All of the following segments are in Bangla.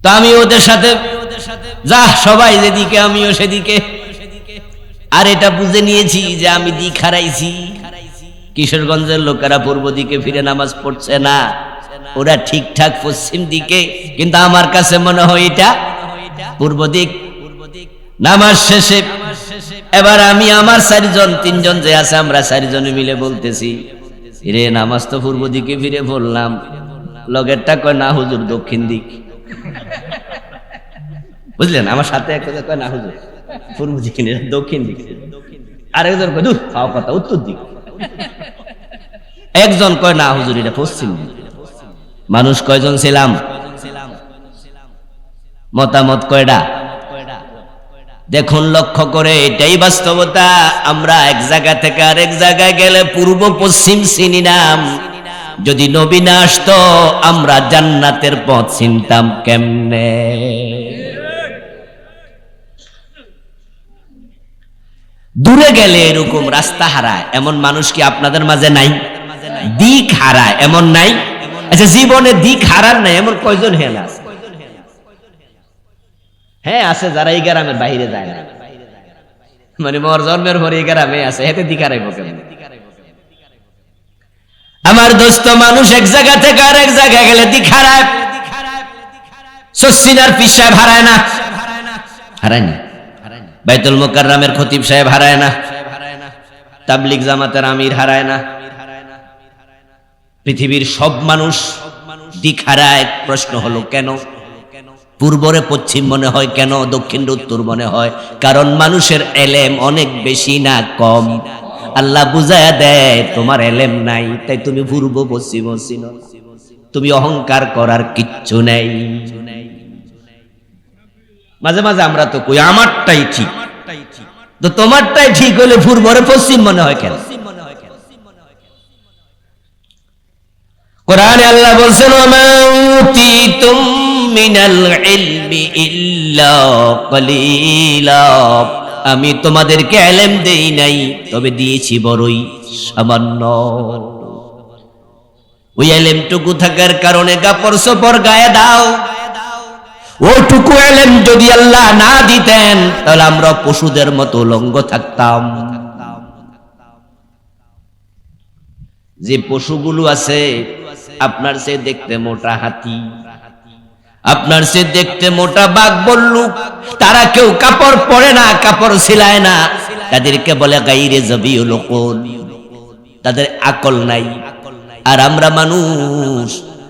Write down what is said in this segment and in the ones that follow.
তো আমি ওদের সাথে যা সবাই যেদিকে আমিও সেদিকে। আর এটা বুঝে নিয়েছি যে আমি দিক হারাইছি। কিশোরগঞ্জের লোকেরা পূর্ব দিকে ফিরে নামাজ পড়ছে না, ওরা ঠিকঠাক পশ্চিম দিকে, কিন্তু আমার কাছে মনে হয় এটা পূর্ব দিক। নামাজ শেষে এবার আমি আমার 4 জন 3 জন যে আছে আমরা 4 জনে মিলে বলতেছি, রে নামাজ তো পূর্ব দিকে ফিরে পড়লাম, লগেরটা কয় না হুজুর দক্ষিণ দিক। বুঝলেন, আমার সাথে একটা কয় না হুজুর পূর্ব দিকে দক্ষিণ দিক, আরেকজন কয় দূর খাওয়া কথা উত্তর দিক, একজন কয় না হুজুর এটা পশ্চিম দিক। মানুষ কয়জন ছিলাম? মতামত কয়টা? দেখুন লক্ষ্য করে, এটাই বাস্তবতা। আমরা এক জায়গা থেকে আরেক জায়গায় গেলে পূর্ব পশ্চিম চিনি নাম। যদি নবী না আসতো আমরা জান্নাতের পথ চিনতাম কেমনে? দূরে গেলে এরকম রাস্তা হারায় এমন মানুষ কি আপনাদের মাঝে নাই? দিক হারায় এমন নাই? আচ্ছা, জীবনে দিক হারান নাই এমন কয়জন হেন আছে? হ্যাঁ আছে, যারা এই গ্রামের বাইরে যায় না, মানে মোর জন্মের পরে এই গ্রামে আছে, হেতে দিক হারাইব কেন? আমার দোস্ত, মানুষ এক জায়গা থেকে আরেক জায়গায় গেলে দিক হারায়। সসিনার পীর সাহেব হারায় না? হারায় না। বাইতুল মুকাররমের খতিব সাহেব হারায় না? তাবলিগ জামাতের আমির হারায় না? পৃথিবীর সব মানুষ দিক হারায়। প্রশ্ন হলো কেন? পূর্বরে পশ্চিম মনে হয় কেন, দক্ষিণ উত্তর মনে হয়? কারণ মানুষের এলেম অনেক বেশি না কম? আল্লাহ বুঝায়া দেয় তোমার এলেম নাই, তাই তুমি পূর্ব পশ্চিম চিনো, তুমি অহংকার করার কিচ্ছু নেই। মাঝে মাঝে আমরা তো কই আমারটাই ঠিক, তো তোমারটাই ঠিক হলে পূর্বরে পশ্চিম মনে হয় কেন? কোরআনে আল্লাহ বলছেন, ওমা উতীতুম মিনাল ইলমি ইল্লা কলিলা, আমি তোমাদেরকে ইলম দেই নাই, তবে দিয়েছি বড়ই সামান্য। ওই ইলমটুকু থাকার কারণে কাপড় চোপড় গায়ে দাও। ওটুকু ইলম যদি আল্লাহ না দিতেন তাহলে আমরা পশুদের মতো উলঙ্গ থাকতাম। যে পশুগুলো আছে, আপনার সে দেখতে মোটা হাতি, আপনার সে দেখতে মোটা বাঘ বল্লুক, তারা কেউ কাপড় পরে না, কাপড় সিলায় না, তাদেরকে বলে গাইরে জবিউল উকুল, তাদের আকল নাই। আর আমরা মানুষ,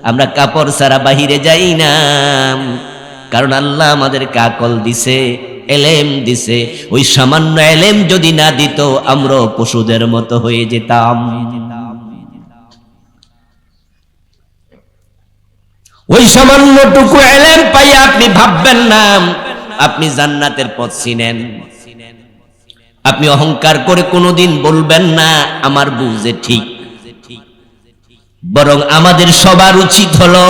আমরা কাপড় ছাড়া বাহিরে যাই না, কারণ আল্লাহ আমাদেরকে আকল দিছে, এলেম দিছে। ওই সামান্য এলেম যদি না দিত আমরা পশুদের মতো হয়ে যেতাম। ওই সামান্যটুকু এলেম পাই আপনি ভাববেন না আপনি জান্নাতের পথ চিনেন। আপনি অহংকার করে কোনোদিন বলবেন না আমার বুঝে ঠিক। বরং আমাদের সবার উচিত হলো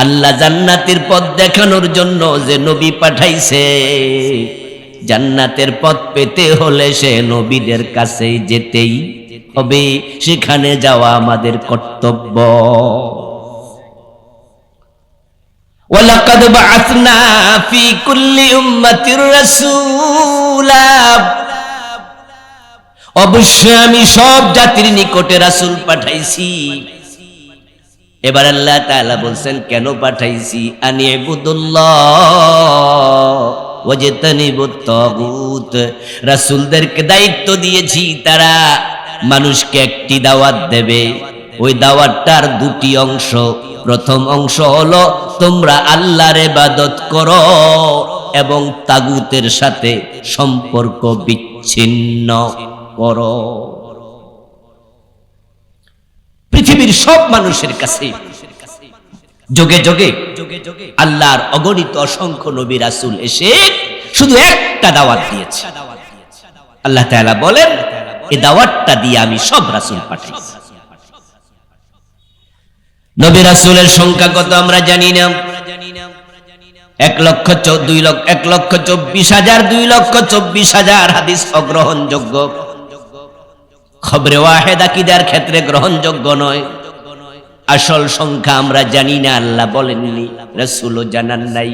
আল্লাহ জান্নাতের পথ দেখানোর জন্য যে নবী পাঠাইছে, জান্নাতের পথ পেতে হলে সে নবীদের কাছে যেতেই হবে, সেখানে যাওয়া আমাদের কর্তব্য। ওয়ালাকাদ বাআসনা ফি কুল্লি উম্মাতির রাসূলা, অবশ্যই আমি সব জাতির নিকটে রাসূল পাঠাইছি। এবার আল্লাহ তাআলা বলছেন কেন পাঠাইছি? আনি ইবুদুল্লাহ ওয়াজতানিবুত তাগুত। রাসূলদেরকে দায়িত্ব দিয়েছি, তারা মানুষকে একটি দাওয়াত দেবে। ওই দাওয়াতটার দুটি অংশ। প্রথম অংশ হলো তোমরা আল্লাহর ইবাদত করো এবং তাগুতের সাথে সম্পর্ক বিচ্ছিন্ন করো। পৃথিবীর সব মানুষের কাছে যুগে যুগে আল্লাহর অগণিত অসংখ্য নবী রাসূল এসে শুধু একটা দাওয়াত দিয়েছে। আল্লাহ তাআলা বলেন এই দাওয়াতটা দিয়ে আমি সব রাসূল পাঠাইছি। নবী রাসূলের সংখ্যা কত আমরা জানি না। 1,24,000 2,24,000 হাদিস আসল সংখ্যা আমরা জানি না, আল্লাহ বলেননি, রাসূলও জানান নাই।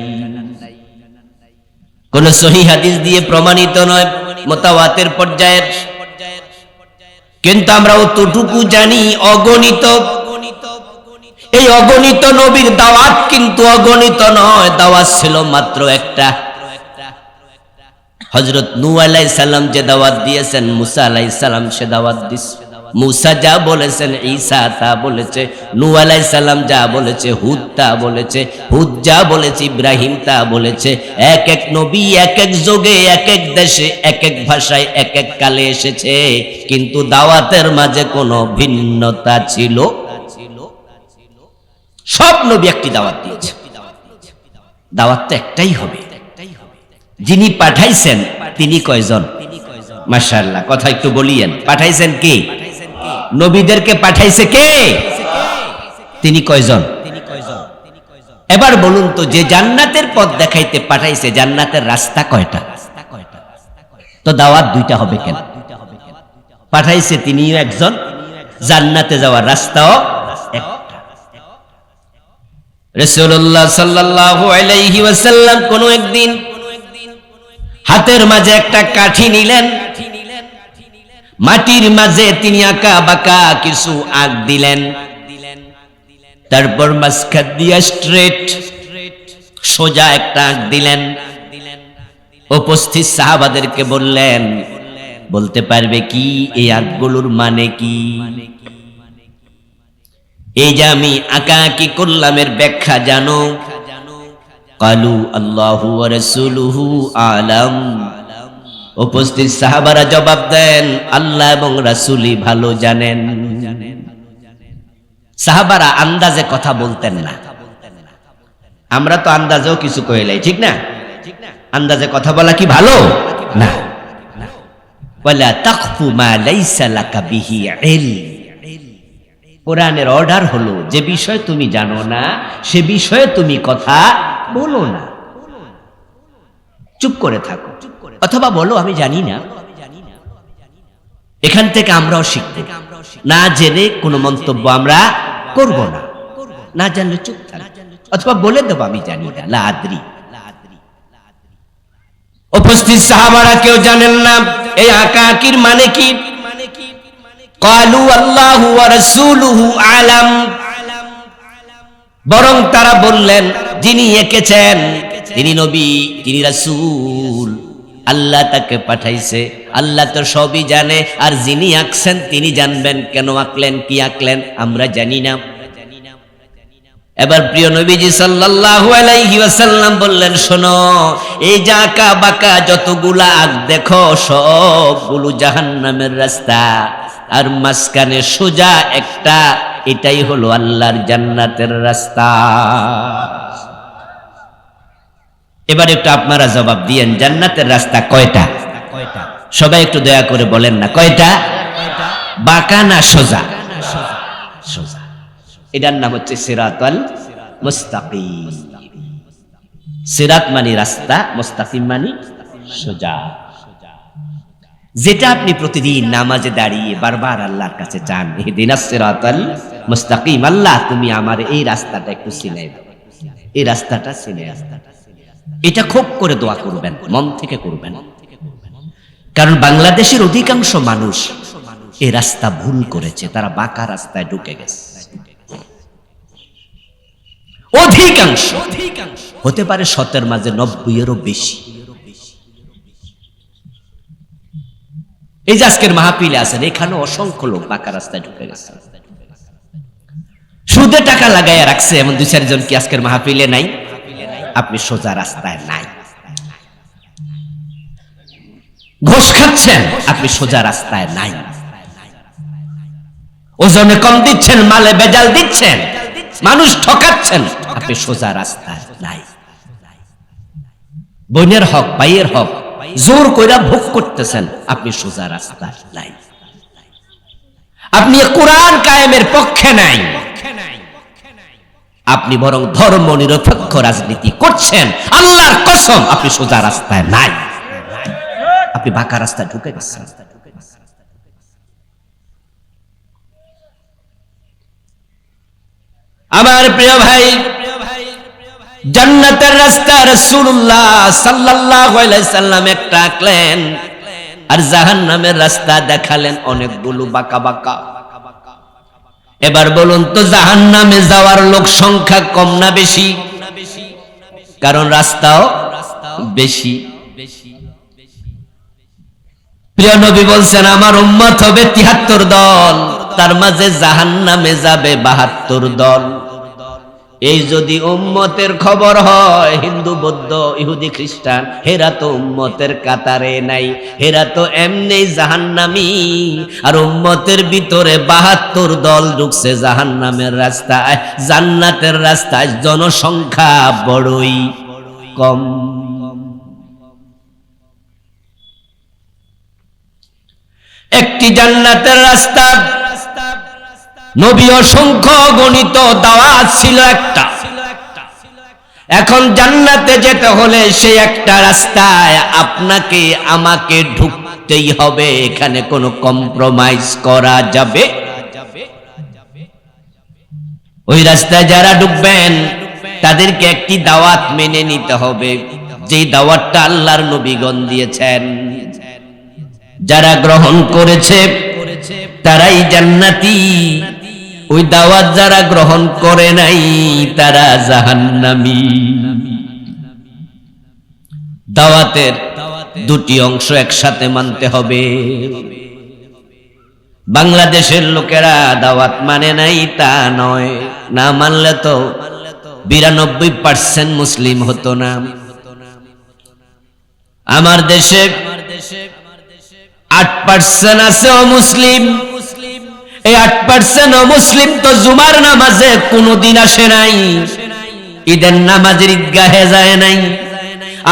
কোন সহিহ হাদিস দিয়ে প্রমাণিত নয়, মুতাওয়াতির পর্যায়ের। কিন্তু আমরা অতটুকু জানি অগণিত। এই অগণিত নবীর দাওয়াত কিন্তু অগণিত নয়, দাওয়াত ছিল মাত্র একটা। হযরত নূহ আলাইহিস সালাম যে দাওয়াত দিয়েছেন, মুসা আলাইহিস সালাম সে দাওয়াত দিয়েছে। মুসা যা বলেছেন ঈসা তা বলেছে, নূহ আলাইহিস সালাম যা বলেছে হুদ তা বলেছে, হুদ যা বলেছে ইব্রাহিম তা বলেছে। এক এক নবী এক এক যুগে এক এক দেশে এক এক ভাষায় এক এক কালে এসেছে, কিন্তু দাওয়াতের মাঝে কোনো ভিন্নতা ছিল। সব নবী একটি দাওয়াত দিয়েছে, দাওয়াত তো একটাই হবে। যিনি পাঠাইছেন তিনি কয়জন? মাশাআল্লাহ, কথা একটু বলিয়েন। পাঠাইছেন কে? নবীদেরকে পাঠাইছে কে? তিনি কয়জন? এবার বলুন তো, যে জান্নাতের পথ দেখাইতে পাঠাইছে, জান্নাতের রাস্তা কয়টা? তো দাওয়াত দুইটা হবে কেন? পাঠাইছে তিনিও একজন, জান্নাতে যাওয়ার রাস্তাও একটা। রাসূলুল্লাহ সাল্লাল্লাহু আলাইহি ওয়াসাল্লাম কোন একদিন হাতের মাঝে একটা কাঠি নিলেন, মাটির মাঝে তিনি আঁকা বাঁকা কিছু আঁক দিলেন, তারপর মাঝখান দিয়া স্ট্রেট সোজা একটা আঁক দিলেন। উপস্থিত সাহাবাদেরকে বললেন, বলতে পারবে কি এই আঁকগুলোর মানে কি? এই যে আমি আঁকাআঁকি করলাম এর ব্যাখ্যা জানো? কালু আল্লাহু ওয়া রাসূলুহু আলাম। উপস্থিত সাহাবারা জবাব দেন, আল্লাহ এবং রাসূলই ভালো জানেন। সাহাবারা আন্দাজে কথা বলতেন না। আমরা তো আন্দাজেও কিছু কইলাই, ঠিক না? আন্দাজে কথা বলা কি ভালো না? ওয়ালা তাকফু মা লাইসা লাকা বিহি ইলম। কোরআনের অর্ডার হলো, যে বিষয় তুমি জানো না সে বিষয়ে তুমি কথা বলো না, চুপ করে থাকো, অথবা বলো আমি জানি না। এখান থেকে আমরাও শিখব, না জেনে কোনো মন্তব্য আমরা করব না, না জানলে চুপ থাকব, অথবা বলে দেবো আমি জানি না, লা আদরি। উপস্থিত সাহাবারা কেউ জানেন না এই আঁকাআঁকির মানে কি। কালু আল্লাহু ওয়া রাসূলুহু আলাম। বরং তারা বললেন, যিনি এঁকেছেন তিনি নবী, তিনি রাসূল, আল্লাহ তাকে পাঠাইছে, আল্লাহ তো সবই জানে। আর যিনি আঁকছেন তিনি জানবেন কেন আঁকলেন, কি আঁকলেন আমরা জানি না। এবার প্রিয় নবীজি সাল্লাল্লাহু আলাইহি ওয়াসাল্লাম বললেন, শোনো, এই যে আঁকা বাঁকা যতগুলা আঁক দেখো সবগুলো জাহান্নামের রাস্তা, আর মাঝখানে সোজা একটা, এটাই হলো আল্লাহর জান্নাতের রাস্তা। এবার একটু আপনারা জবাব দিয়েন, জান্নাতের রাস্তা কয়টা? সবাই একটু দয়া করে বলেন না, কয়টা? বাঁকা না সোজা? সোজা। এটার নাম হচ্ছে সিরাতাল মুস্তাকিম। সিরাত মানে রাস্তা, মুস্তাকিম মানে সোজা। যেটা আপনি প্রতিদিন নামাজে দাঁড়িয়ে বারবার আল্লাহর কাছে চান, ইহদিনাস সিরাতাল মুস্তাকিম, আল্লাহ তুমি আমার এই রাস্তাটা একটু চিনাই দাও, এই রাস্তাটা চিনে। এটা খুব করে দোয়া করবেন, মন থেকে করবেন, কারণ বাংলাদেশের অধিকাংশ মানুষ এই রাস্তা ভুল করেছে, তারা বাঁকা রাস্তায় ঢুকে গেছে। অধিকাংশ, হতে পারে ১০০ মাঝে ৯০-এরও বেশি। এই যে আজকের মাহফিলে আছেন, এখানে অসংখ্য লোক বাঁকা রাস্তায় ঢুকে গেছে, সুদে টাকা লাগাইয়া রাখছে, এমন ২-৪ জন কি আজকের মাহফিলে নাই? আপনি সোজা রাস্তায় নাই। ঘুষ খাচ্ছেন, আপনি সোজা রাস্তায় নাই। ওজনে কম দিচ্ছেন, মালে ভেজাল দিচ্ছেন, মানুষ ঠকাচ্ছেন, আপনি সোজা রাস্তায় নাই। বোনের হক, ভাইয়ের হক জোর কইরা ভোগ করতেছেন, আপনি সোজা রাস্তায় নাই। আপনি কোরআন কায়েমের পক্ষে নাই, আপনি বরং ধর্ম নিরপেক্ষ রাজনীতি করছেন। আল্লাহর কসম, আপনি সোজা রাস্তায় নাই, আপনি বাঁকা রাস্তায় ঢুকে গেছেন। আমার প্রিয় ভাই, জান্নাতের রাস্তা রাসূলুল্লাহ সাল্লাল্লাহু আলাইহি সাল্লাম একটা আঁকলেন, আর জাহান্নামের রাস্তা দেখালেন অনেকগুলো বাঁকা বাঁকা। এবার বলুন তো, জাহান্নামে যাওয়ার লোক সংখ্যা কম না বেশি? কারণ রাস্তাও বেশি। প্রিয় নবী বলছেন, আমার উম্মত হবে ৭৩ দল, তার মাঝে জাহান্নামে যাবে ৭২ দল। এই যদি উম্মতের খবর হয়, হিন্দু বৌদ্ধ ইহুদি খ্রিস্টান হেরা তো উম্মতের কাতারে নাই, হেরা তো এমনি জাহান্নামী। আর উম্মতের ভিতরে ৭২ দল ঢুকছে জাহান্নামের রাস্তায়। জান্নাতের রাস্তায় জনসংখ্যা বড়ই কম। একটি জান্নাতের রাস্তা, নবী অসংখ্য গণিত দাওয়াত ছিল একটা। এখন জান্নাতে যেতে হলে সেই একটা রাস্তায় আপনাকে আমাকে ঢুকতেই হবে, এখানে কোনো কম্প্রোমাইজ করা যাবে? ওই রাস্তায় যারা ঢুকবেন তাদেরকে একটি দাওয়াত মেনে নিতে হবে, যেই দাওয়াতটা আল্লাহর নবীগণ দিয়েছেন। যারা গ্রহণ করেছে তারাই জান্নাতি, ওই দাওয়াত যারা গ্রহণ করে নাই তারা জাহান্নামী। দাওয়াতের দুটি অংশ একসাথে মানতে হবে। বাংলাদেশের লোকেরা দাওয়াত মানে নাই তা নয়, না মানলে তো ৯২% মুসলিম হতো না। আমার দেশে ৮% আছে অমুসলিম। এই ৮% অমুসলিম তো জুমার নামাজে কোনোদিন আসে নাই, ঈদের নামাজের ঈদগাহে যায় নাই।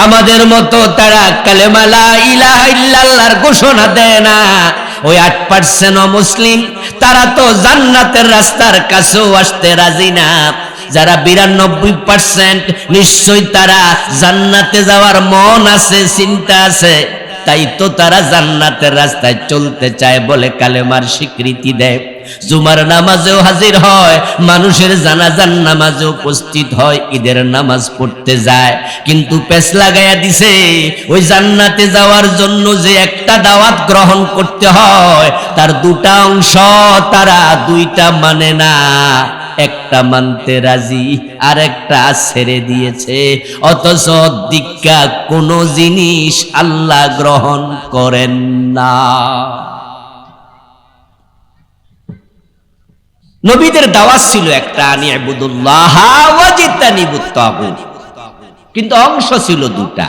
আমাদের মতো তারা কালেমা লা ইলাহা ইল্লাল্লাহর ঘোষণা দেয় না। ওই ৮% অমুসলিম তারা তো জান্নাতের রাস্তার কাছেও আসতে রাজি না। যারা ৯২% নিশ্চয়ই তারা জান্নাতে যাওয়ার মন আছে, চিন্তা আছে, তাই তো তারা জান্নাতের রাস্তায় চলতে চায় বলে কালেমার স্বীকৃতি দেয়। জুমার নামাজেও হাজির হয়, মানুষের জানাজার নামাজে উপস্থিত হয়, ঈদের নামাজ পড়তে যায়। কিন্তু পেছ লাগাইয়া দিছে, ওই জান্নাতে যাওয়ার জন্য যে একটা দাওয়াত গ্রহণ করতে হয় তার দুটা অংশ, তারা দুইটা মানে না, একটা মানতে রাজি আর একটা ছেড়ে দিয়েছে। অথচ দীক্ষা কোন জিনিস আল্লাহ গ্রহণ করেন না। নবীদের দাওয়াত ছিল একটা, আনি ইবুদুল্লাহ ওয়াজিতানিবুত তাগুত, কিন্তু অংশ ছিল দুটা।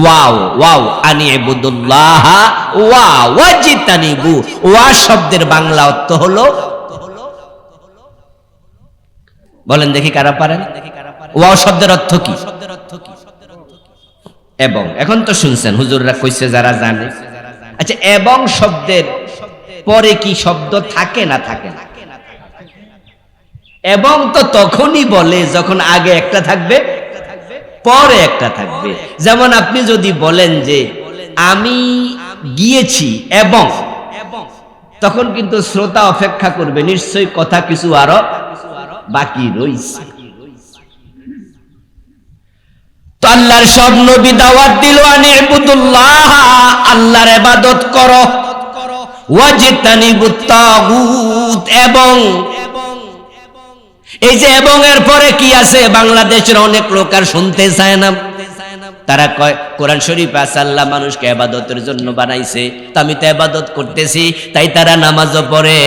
ওয়াও ওয়াও আনি ইবুদুল্লাহ ওয়া ওয়াজিতানিবু। ওয়া শব্দের বাংলা অর্থ হলো, বলেন দেখি কারা পারেন? ওয়াও শব্দের অর্থ কি? এবং। এখন তো শুনছেন হুজুররা কইছে যারা জানে। আচ্ছা, এবং শব্দের পরে কি শব্দ থাকে না থাকে না? এবং তো তখনই বলে যখন আগে একটা থাকবে পরে একটা থাকবে। যেমন আপনি যদি বলেন যে আমি গিয়েছি এবং, তখন কিন্তু শ্রোতা অপেক্ষা করবে, নিশ্চয়ই কথা কিছু আরো বাকি রইছে। তো আল্লাহর সব নবী দাওয়াত দিল, আনি ইবুদুল্লাহ, আল্লাহর ইবাদত করো, ওয়াজিতানিবুত তাগুত, এবং। এই যে এবং এর পরে কি আছে, বাংলাদেশের অনেক লোক আর শুনতে চায় না। তারা কয় কোরআন শরীফে আছে আল্লাহ মানুষকে ইবাদতের জন্য বানাইছে, তো আমি তো ইবাদত করতেছি, তাই তারা নামাজও পড়ে,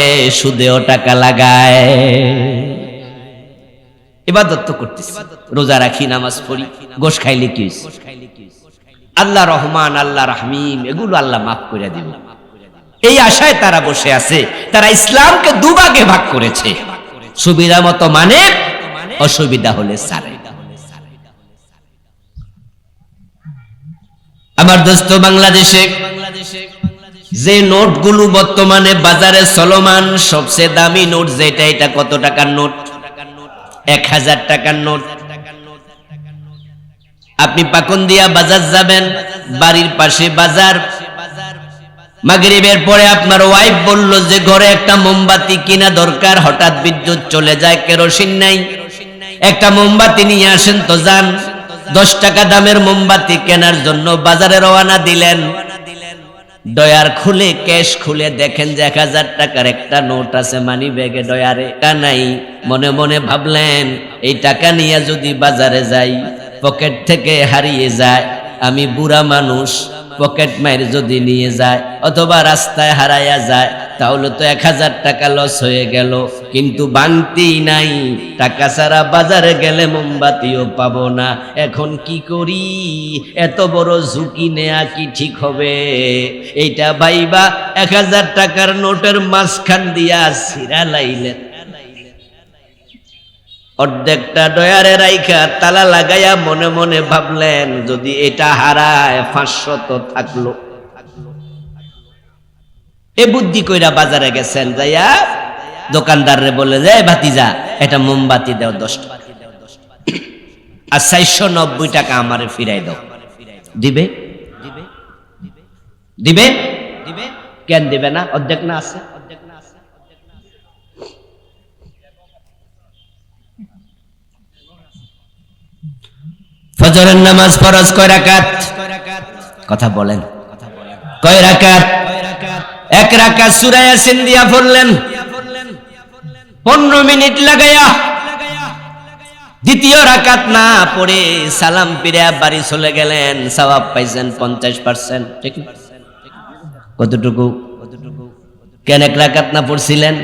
সুদেও টাকা লাগায়। ইবাদত তো করতেছি, রোজা রাখি, নামাজ পড়ি, গোশ খাইলে কি হইছে? আল্লাহ রহমান, আল্লাহ রাহিম, এগুলো আল্লাহ মাফ করে দিবে, এই আশায় তারা বসে আছে। তারা ইসলামকে দুভাগে ভাগ করেছে, সুবিধা মতো মানে, অসুবিধা হলে ছাড়ে। আমার দোস্ত, বাংলাদেশে যে নোটগুলো বর্তমানে বাজারে চলমান, সবচেয়ে দামি নোট যেটা, এটা কত টাকার নোট? ১,০০০ টাকার নোট। আপনি পাকন দিয়া বাজার যাবেন, বাড়ির পাশে বাজার, মাগরিবের পরে আপনার ওয়াইফ বলল যে ঘরে একটা মোমবাতি কিনা দরকার, হঠাৎ বিদ্যুৎ চলে যায়, কেরোসিন নাই, একটা মোমবাতি নিয়ে আসেন তো যান। 10 টাকা দামের মোমবাতি কেনার জন্য বাজারে রওনা দিলেন। ডয়ার খুলে ক্যাশ খুলে দেখেন যে 1000 টাকার একটা নোট আছে মানি ব্যাগে, ডয়ারে টা নাই। মনে মনে ভাবলেন এই টাকা নিয়ে যদি বাজারে যাই, পকেট থেকে হারিয়ে যায়, আমি বুড়া মানুষ, পকেট মাইর যদি নিয়ে যায় অথবা রাস্তায় হারাইয়া যায় তাহলে তো 1000 টাকা লস হয়ে গেল। কিন্তু বাংতি নাই, টাকা ছাড়া বাজারে গেলে মোমবাতিও পাবো না। এখন কি করি? এত বড় ঝুঁকি নেয়া কি ঠিক হবে? এইটা ভাইবা 1000 টাকার নোটের মাঝখান দিয়া ছিঁড়া লাইলেন। অর্ধেকটা ডয়ারে রাইখা তালা লাগাইয়া মনে মনে ভাবলেন যদি এটা হারায় 500 তো থাকলো। এ বুদ্ধি কইরা বাজারে গেছেন, যাইয়া দোকানদাররে বলে যে ভাতিজা এটা মোমবাতি দাও 10 টাকা, আর 490 টাকা আমারে ফিরাই দাও। দিবে? দিবে? কেন দিবে না? অর্ধেক না আছে। ফজরের নামাজ ফরজ কয় রাকাত? কথা বলেন, কয় রাকাত? 1 রাকাত সূরা ইয়াসিন দিয়া পড়লেন 15 মিনিট লাগাইয়া। দ্বিতীয় রাকাত না পড়ে সালাম ফিরে বাড়ি চলে গেলেন, সওয়াব পাইছেন 50%। ঠিক না? কতটুকু? কেন 1 রাকাত না পড়ছিলেন?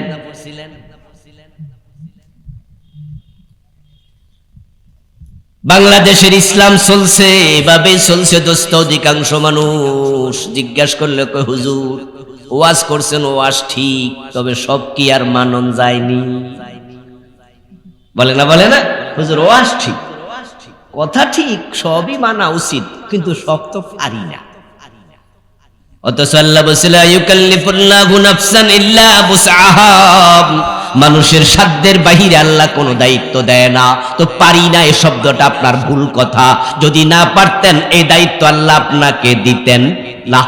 বাংলাদেশের ইসলাম চলছে এভাবেই চলছে দোস্ত। অধিকাংশ মানুষ জিজ্ঞাসা করলে কয় হুজুর ওয়াজ করছেন, ওয়াজ ঠিক, তবে সব কি আর মানন যায়নি? বলে না, বলে না হুজুর ওয়াজ ঠিক, কথা ঠিক, সবই মানা উচিত, কিন্তু সব তো পারি না। অথচ আল্লাহ বলেছিল ইউকাল্লিফুল্লাহু নাফসান ইল্লা বুসআহা, মানুষের সাধ্যের বাহিরে আল্লাহ কোনো দায়িত্ব দেয় না। তো পারি না এই শব্দটা আপনার ভুল কথা। যদি না পারতেন এই দায়িত্ব আল্লাহ আপনাকে দিতেন না।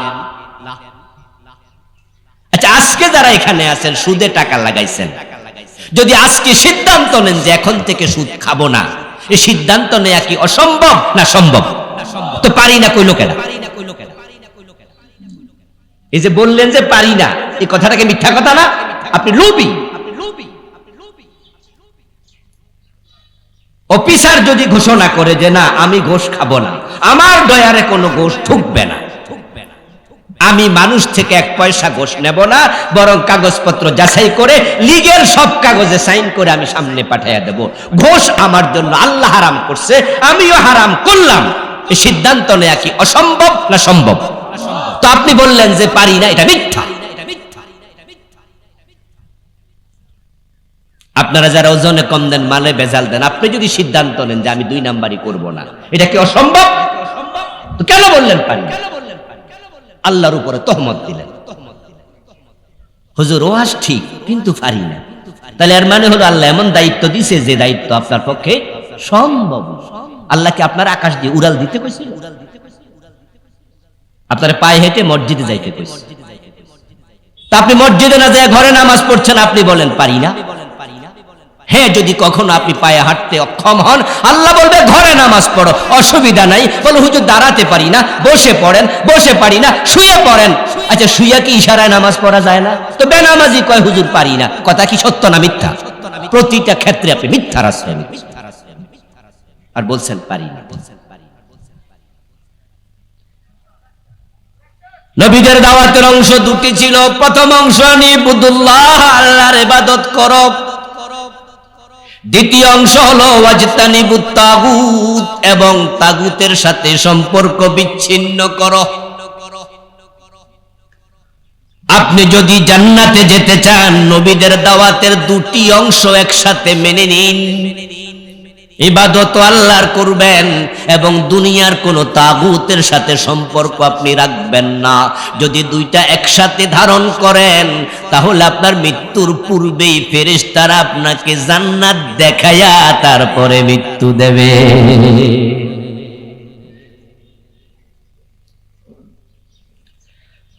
আচ্ছা, আজকে যারা এখানে আছেন সুদে টাকা লাগাইছেন, যদি আজকে সিদ্ধান্ত নেন যে এখন থেকে সুদ খাবো না, এই সিদ্ধান্ত নেয়া কি অসম্ভব না সম্ভব? তো পারি না কইলো কেন? এই যে বললেন যে পারি না, এই কথাটাকে মিথ্যা কথা না? আপনি লোভী। অফিসার যদি ঘোষণা করে যে না আমি ঘোষ খাবো না, আমার ডয়ারে কোনো ঘোষ ঢুকবে না, আমি মানুষ থেকে 1 পয়সা ঘোষ নেব না, বরং কাগজপত্র যাচাই করে লিগেল সব কাগজে সাইন করে আমি সামনে পাঠিয়ে দেব। ঘোষ আমার জন্য আল্লাহ হারাম করছে, আমিও হারাম করলাম। এই সিদ্ধান্ত নেয়া কি অসম্ভব না সম্ভব? তো আপনি বললেন যে পারি না, এটা মিথ্যা। আপনারা যারা ওজনে কম দেন, মালে ভেজাল দেন, আপনি যদি সিদ্ধান্ত নেন যে আমি 2 নাম্বারই করব না, এটা কি অসম্ভব? তো কেন বললেন পারি না? আল্লাহর উপরে তহমত দিলেন। হুজুর ওয়াজ ঠিক কিন্তু পারি না, তাহলে এর মানে হলো আল্লাহ এমন দায়িত্ব দিয়েছে যে দায়িত্ব আপনার পক্ষে সম্ভব। আল্লাহ কি আপনার আকাশ দিয়ে উড়াল দিতে কইছিল? আপনার পায়ে হেঁটে মসজিদে যাইতে কইছে। তা আপনি মসজিদে না যায় ঘরে নামাজ পড়ছেন, আপনি বলেন পারি না। হ্যাঁ, যদি কখনো আপনি পায়ে হাঁটতে অক্ষম হন, আল্লাহ বলবে ঘরে নামাজ পড়ো, অসুবিধা নাই। বলো হুজুর দাঁড়াতে পারি না, বসে পড়েন। বসে পারি না, শুয়ে পড়েন। আচ্ছা, শুয়ে কি ইশারায় নামাজ পড়া যায় না? তো বেনামাজি কয় হুজুর পারি না, কথা কি সত্য না মিথ্যা? প্রতিটা ক্ষেত্রে আপনি মিথ্যার আশ্রয় নিচ্ছেন আর বলছেন পারি না। নবীদের দাওয়াতের অংশ 2টি ছিল। প্রথম অংশ নিবুদুল্লাহ, আল্লাহর ইবাদত করো। দ্বিতীয় অংশ হলো ওয়াজতানিবুত তাগুত, এবং তাগুতের সাথে সম্পর্ক বিচ্ছিন্ন করো। আপনি যদি জান্নাতে যেতে চান, নবীদের দাওয়াতের 2টি অংশ একসাথে মেনে নিন। ইবাদত আল্লাহর করবেন এবং দুনিয়ার কোন তাগুতের সাথে সম্পর্ক আপনি রাখবেন না। যদি 2টা একসাথে ধারণ করেন, তাহলে আপনার মৃত্যুর পূর্বেই ফেরেশতারা আপনাকে জান্নাত দেখায়া তারপরে মৃত্যু দেবে।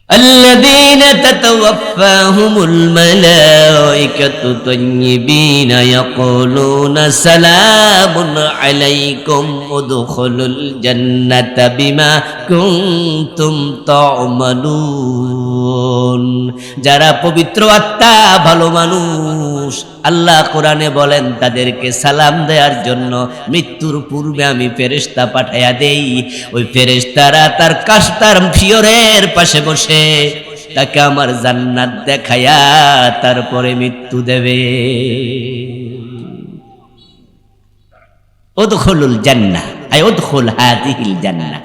الذين تتوفاهم الملائكة طيبين يقولون سلام عليكم ادخلوا الجنة بما كنتم تعملون যারা পবিত্র আত্মা ভালো মানুষ আল্লাহ কোরআনে বলেন তাদেরকে সালাম দেওয়ার জন্য মৃত্যুর পূর্বে আমি ফেরেশতা পাঠায়া দেই। ওই ফেরেশতারা তার কাস্তার ফিয়রের পাশে বসে তাকে আমার জান্নাত দেখায়া তারপরে মৃত্যু দেবে। উদখুলুল জান্নাহ আই উদখুল হাযিহিল জান্নাহ।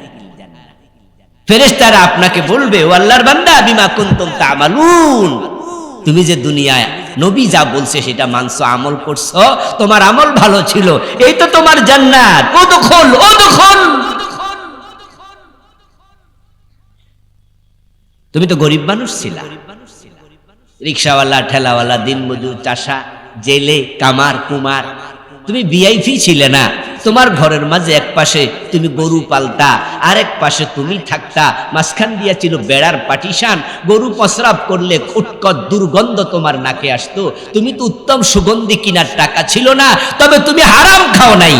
ফেরেশতারা আপনাকে বলবে ও আল্লাহর বান্দা বিমা কুনতুম তা'মালুন, তুমি যে দুনিয়ায় নবী যা বলছে সেটা মানছো, আমল করছো, তোমার আমল ভালো ছিল, এই তো তোমার জান্নাত। উদখুল উদখুল। তুমি তো গরিব মানুষ ছিলা, রিকশাওয়ালা, ঠেলাওয়ালা, দিনমজুর, চাষা, জেলে, কামার, কুমার, তুমি ভিআইপি ছিলে না। তোমার ঘরের মাঝে এক পাশে তুমি গরু পালতা, আরেক পাশে তুমি থাকতা, মাঝখান দিয়া ছিল বেড়ার পাটিশান। গরু প্রস্রাব করলে খুটকট দুর্গন্ধ তোমার নাকে আসতো। তুমি তো উত্তম সুগন্ধি কিনার টাকা ছিল না, তবে তুমি হারাম খাও নাই,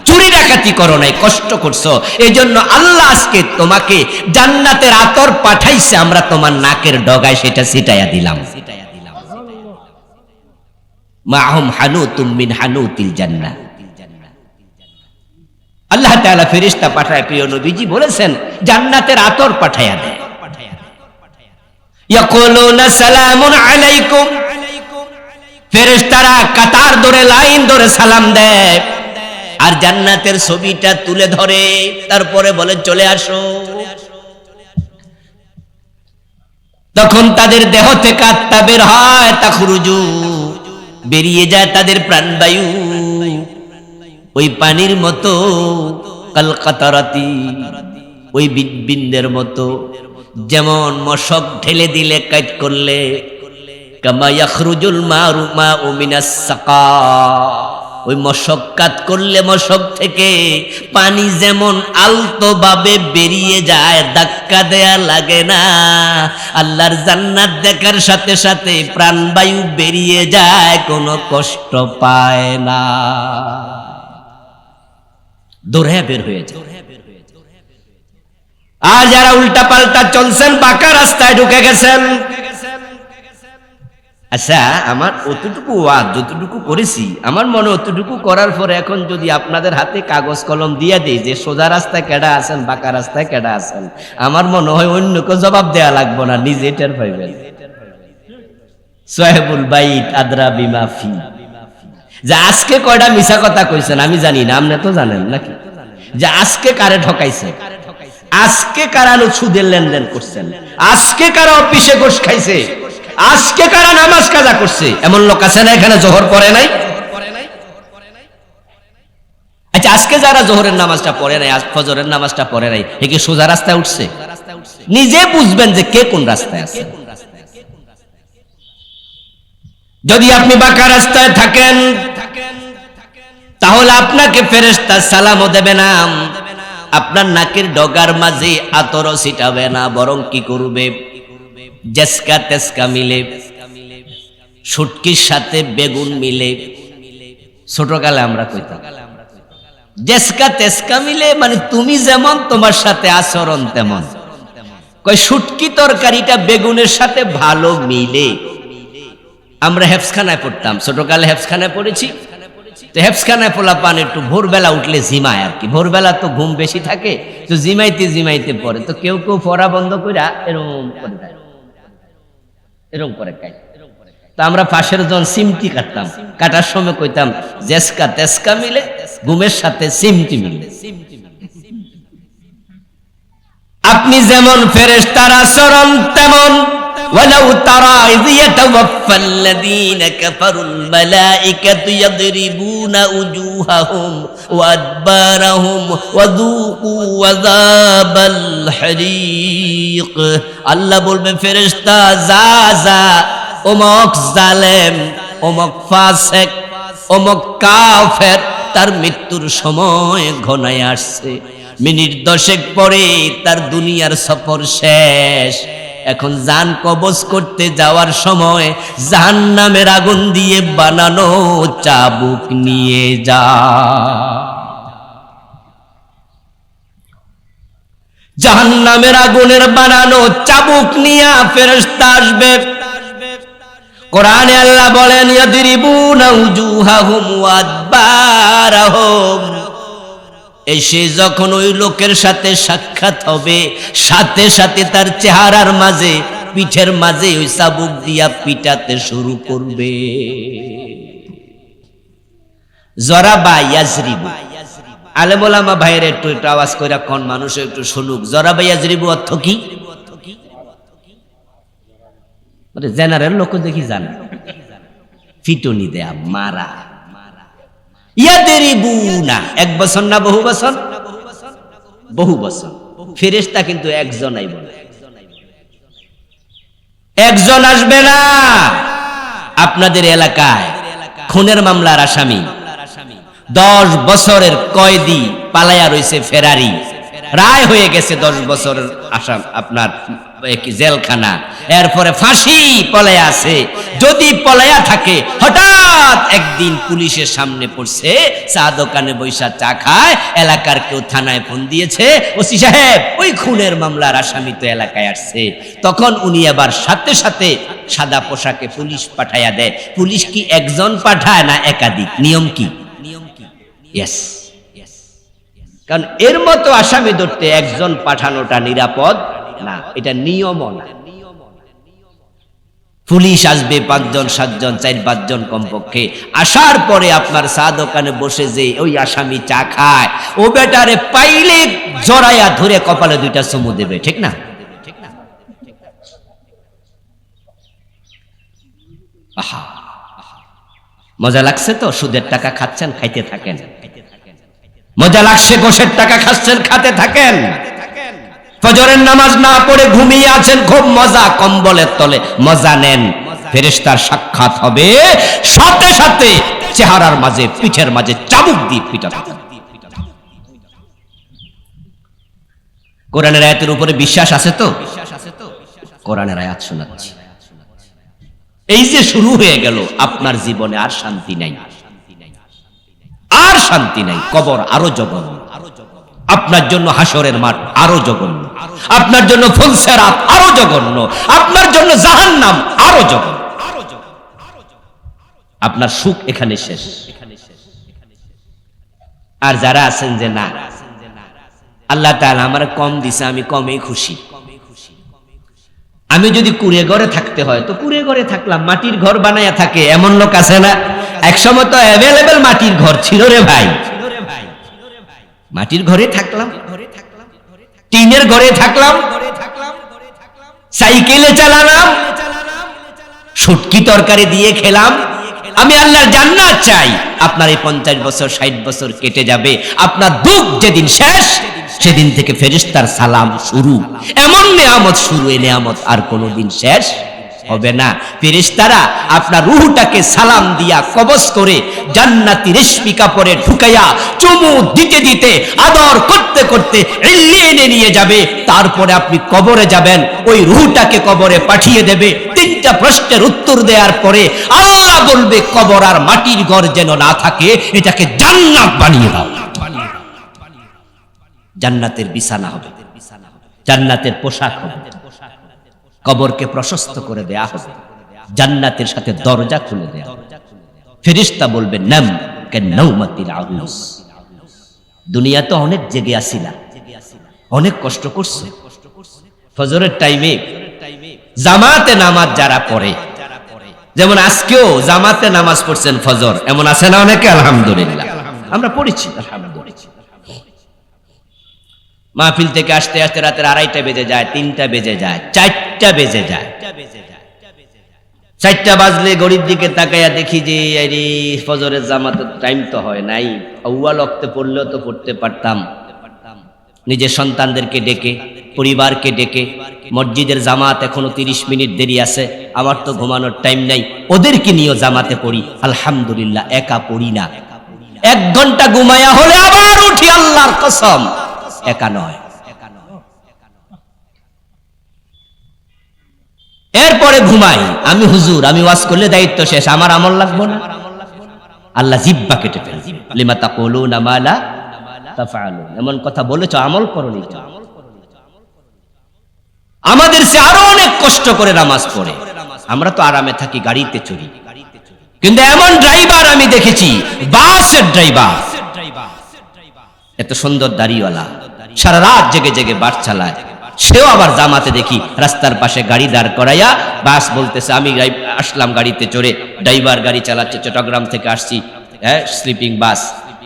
চুরি ডাকাতি করো নাই, কষ্ট করছো। এই জন্য আল্লাহ আজকে তোমাকে জান্নাতের আতর পাঠাইছে, আমরা তোমার নাকের ডগায় সেটা ছিটাইয়া দিলাম। মাহুম হানুতুম মিন হানুতিল জান্নাহ। আল্লাহ তাআলা ফেরেশতা পাঠায়, প্রিয় নবীজি বলেছেন জান্নাতের আতর পাঠায়া দেয়। ইয়াকুলুনা সালামুন আলাইকুম, ফেরেশতারা কাতার ধরে লাইন ধরে সালাম দেয় আর জান্নাতের ছবিটা তুলে ধরে, তারপরে বলে চলে আসো। তখন তাদের দেহ থেকে আত্মা বের হয়, তাখরুজু, বেরিয়ে যায় তাদের প্রাণবায়ু ওই পানির মতো, কালকাতারাতি, ওই বিন্দের মতো, যেমন মশক ঢেলে দিলে কাট করলে, কামা ইয়াখরুজুল মাউ মিনাস সাকা, ওই মশক কাট করলে মশক থেকে পানি যেমন আলতো ভাবে বেরিয়ে যায়, ধাক্কা দেয়া লাগে না। আল্লাহর জান্নাত দেখার সাথে সাথে প্রাণবায়ু বেরিয়ে যায়, কোনো কষ্ট পায় না, দৌড়ে বের হয়ে যায়। আর যারা উল্টা পাল্টা চলছেন, বাঁকা রাস্তায় ঢুকে গেছেন, আচ্ছা আমার অতটুকু ওয়াজ যতটুকু করেছি, আমার মনে অতটুকু করার পরে এখন যদি আপনাদের হাতে কাগজ কলম দিয়ে দেই যে সোজা রাস্তায় কেডা আছেন, বাঁকা রাস্তায় কেডা আছেন, আমার মনে হয় অন্যকে জবাব দেয়া লাগবো না, নিজে টের পাইবেন। সাহেবুল বাইত আদরা বিমা ফি, যে আজকে কয়টা মিছা কথা কইছেন আমি জানি না, আপনি তো জানেন নাকি, যে আজকে কারে ঠকাইছে, আজকে কারা সুদের লেনদেন করছেন, আজকে কারা অফিসে ঘুষ খাইছে, আজকে কারা নামাজ কাজা করছে। এমন লোক আছে না এখানে জোহর পড়ে নাই? আচ্ছা আজকে যারা জোহরের নামাজটা পড়ে নাই, আজ ফজরের নামাজটা পড়ে নাই, এ কি সোজা রাস্তায় উঠছে? নিজে বুঝবেন যে কে কোন রাস্তায় আছে। যদি আপনি বাঁকা রাস্তায় থাকেন তাহলে আপনাকে ফেরেশতা সালামও দেবে না, আপনার নাকের ডগার মাঝে আতরও ছিটাবে না, বরং কি করবে, জেসকা তেসকা মিলে, শুটকির সাথে বেগুন মিলে, ছোটকালে আমরা কইতাম জেসকা তেসকা মিলে, মানে তুমি যেমন তোমার সাথে আচরণ তেমন। কই শুটকি তরকারিটা বেগুনের সাথে ভালো মিলে। আমরা হেফসখানায় পড়তাম, ছোটকালে হেফসখানায় পড়েছি, তো হেফসখানায় পোলা পান একটু ভোরবেলা উঠলে জিমায় আর কি, ভোরবেলা তো ঘুম বেশি থাকে, তো জিমাইতে জিমাইতে পড়ে, তো কেউ কেউ পড়া বন্ধ করে এরকম করে দেয়, এরকম করে খাই। তো আমরা পাশের জন সিমটি কাটতাম, কাটার সময় কইতাম জেসকা তেসকা মিলে, ঘুমের সাথে সিমটি মিলে। আপনি যেমন ফেরেশতার আচরণ তেমন। ولو ترى إذ يتوفى الذين كفروا الملائكة يضربون وجوههم وأدبارهم وذوقوا عذاب الحريق। আল্লাহ বলবে ফেরেশতা যা যা, অমুক জালেম, অমুক ফাসিক, অমুক কাফের, তার মৃত্যুর সময় ঘনায় আসছে, মিনিট 10 পরে তার দুনিয়ার সফর শেষ, এখন জান কবজ করতে যাওয়ার সময় জাহান্নামের আগুন দিয়ে বানানো চাবুক নিয়ে যা। জাহান্নামের আগুনের বানানো চাবুক নিয়ে ফেরেশতা আসবে। কোরআনে আল্লাহ বলেন ইয়াদরিবুনা উজুহাহুম ওয়া আদবারাহুম, এসে যখন ওই লোকের সাথে সাক্ষাৎ হবে সাথে সাথে তার চেহারার মাঝে পিঠের মাঝে ওই চাবুক দিয়া পিটাতে শুরু করবে। জরাবা ইয়াজরিবু, আলেম ওলামা ভাইয়ের একটু আওয়াজ কইরা কোন মানুষ একটু শুনুক, জরাবা ইয়াজরিবু অর্থ কি? জেনারেল লোক দেখি জানে, ফিটনি দেয়া, মারা। ইয়াদরিবুনা, এক বছর না বহু বছর? বহু বছর। ফেরেশতা কিন্তু একজন আইব না, একজন আসবে না। আপনাদের এলাকায় খুনের মামলার আসামি 10 বছরের কয়েদি পালায়া রইছে ফেরারি, রায় হয়ে গেছে 10 বছরের আসাম আপনার জেলখানা, এরপরে ফাঁসি পলায়া আছে। যদি পলায়া থাকে হঠাৎ একদিন পুলিশের সামনে পড়ছে, চা দোকানে বৈশা চা খায়, এলাকার কেউ থানায় ফোন দিয়েছে, ওসি সাহেব ওই খুনের মামলার আসামি তো এলাকায় আসছে। তখন উনি আবার সাথে সাথে সাদা পোশাকে পুলিশ পাঠাইয়া দেয়। পুলিশ কি একজন পাঠায় না একাধিক? নিয়ম কি? ইয়েস, কারণ এর মতো আসামি ধরতে একজন পাঠানোটা নিরাপদ না, এটা নিয়মও না। পুলিশ আসবে 5 জন 7 জন 4-5 জন কমপক্ষে, আসার পরে আপনার চা দোকানে বসে যে ওই আসামি চা খায়, ও বেটারে পাইলে জড়াইয়া ধরে কপালে 2টা চুমু দেবে, ঠিক না? আহা, মজা লাগছে তো? সুদের টাকা খাচ্ছেন, খাইতে থাকেন। মজা লাগছে? ঘোষের টাকা খাচ্ছেন, খাতে থাকেন। ফজরের নামাজ না পড়ে ঘুমিয়ে আছেন, খুব মজা, কম্বলের তলে মজা নেন। ফেরেশতার সাক্ষাৎ হবে, সাথে সাথে চেহারার মাঝে পিঠের মাঝে চাবুক দিয়ে পিটাতে। কোরআনের আয়াতের উপরে বিশ্বাস আছে তো? কোরআনের আয়াত শোনাচ্ছি। এই যে শুরু হয়ে গেল, আপনার জীবনে আর শান্তি নাই, আর শান্তি নাই। কবর আরো জঘন্য, আপনার জন্য হাসরের মাঠ আরো জঘন্য, আপনার জন্য ফুলসেরাত আরো জঘন্য, আপনার জন্য জাহান্নাম আরো জঘন্য। আপনার সুখ এখানে শেষ। আর যারা আছেন যে না, আল্লাহ তাআলা আমার কম দিছে, আমি কমেই খুশি, আমি যদি কুড়ে ঘরে থাকতে হয় তো কুড়ে ঘরে থাকলাম, মাটির ঘর বানায়া থাকে, এমন লোক আছে না? একসময় তো অ্যাভেলেবেল মাটির ঘর ছিল রে ভাই, মাটির ঘরে থাকলাম, টিনের ঘরে থাকলাম, সাইকেলে চালালাম, শুটকি তরকারি দিয়ে খেলাম। আমি আল্লাহর জান্নাত চাই। আপনার এই 50 বছর 60 বছর কেটে যাবে, আপনার দুঃখ যেদিন শেষ সেদিন থেকে ফেরেশতার সালাম শুরু, এমন নেয়ামত শুরু, এই নেয়ামত আর কোনোদিন শেষ হবে না। ফেরেশতারা আপনার রূহটাকে সালাম দিয়া কবজ করে জান্নাতি রেশমি কাপড়ে ঢুকাইয়া চুমু দিতে দিতে আদর করতে করতে ইল্লিনে নিয়ে যাবে। তারপরে আপনি কবরে যাবেন, ওই রূহটাকে কবরে পাঠিয়ে দেবে। 3টা প্রশ্নের উত্তর দেওয়ার পরে আল্লাহ বলবে, কবর আর মাটির ঘর যেন না থাকে, এটাকে জান্নাত বানিয়ে দাও। জান্নাতের বিছানা হবে, জান্নাতের পোশাক হবে, কবরকে প্রশস্ত করে দেয়া হবে, জান্নাতের সাথে দরজা খুলে দেয়া হবে। ফেরেশতা বলবে নাম কান্নাউমাতিল আরুস, দুনিয়াতে অনেক জেগে আসিলা, অনেক কষ্ট করছো, ফজরের টাইমে জামাতে নামাজ যারা পড়ে, যেমন আজকেও জামাতে নামাজ পড়ছেন ফজর, এমন আছে না অনেকে? আলহামদুলিল্লাহ, আমরা পড়েছি আলহামদুলিল্লাহ। মাহফিল থেকে আসতে আসতে রাতের 2:30টা বেজে যায়, 3টা বেজে যায়, 4টা বেজে যায়। 4টা বাজলে ঘড়ির দিকে তাকাইয়া দেখি যে আরে ফজরের জামাতের টাইম তো হয় নাই। আউয়াল ওয়াক্তে পড়লেও তো পড়তে পারতাম। নিজের সন্তানদেরকে ডেকে, পরিবারকে ডেকে, মসজিদের জামাত এখনো 30 মিনিট দেরি আছে, আমার তো ঘুমানোর টাইম নাই, ওদেরকে নিয়ে জামাতে পড়ি। আলহামদুলিল্লাহ, একা পড়ি না। 1 ঘন্টা ঘুমায়া হলে আবার উঠি, আল্লাহর কসম, একা নয়। এরপরে ঘুমাই। আমি হুজুর, আমি ওয়াজ করলে দায়িত্ব শেষ, আমার আমল লাগবে না। আল্লাহ জিহ্বা কেটে ফেলে, লিমা তাকুলুনা মা লা তাফআলুন, এমন কথা বলেছো, আমল করোনি। আমাদের সে আরো অনেক কষ্ট করে নামাজ পড়ে, আমরা তো আরামে থাকি, গাড়িতে চড়ি। কিন্তু এমন ড্রাইভার আমি দেখেছি, বাসের ড্রাইভার, এত সুন্দর দাড়িওয়ালা, সারা রাত জেগে জেগে বাস চালায়। সেও আবার জামাতে দেখি রাস্তার পাশে গাড়ি দাঁড় করাইয়া বাস বলতেছে আমি আসলাম গাড়িতে চড়ে, ড্রাইভার গাড়ি চালাচ্ছে, চট্টগ্রাম থেকে আসছি, হ্যাঁ স্লিপিং বাস,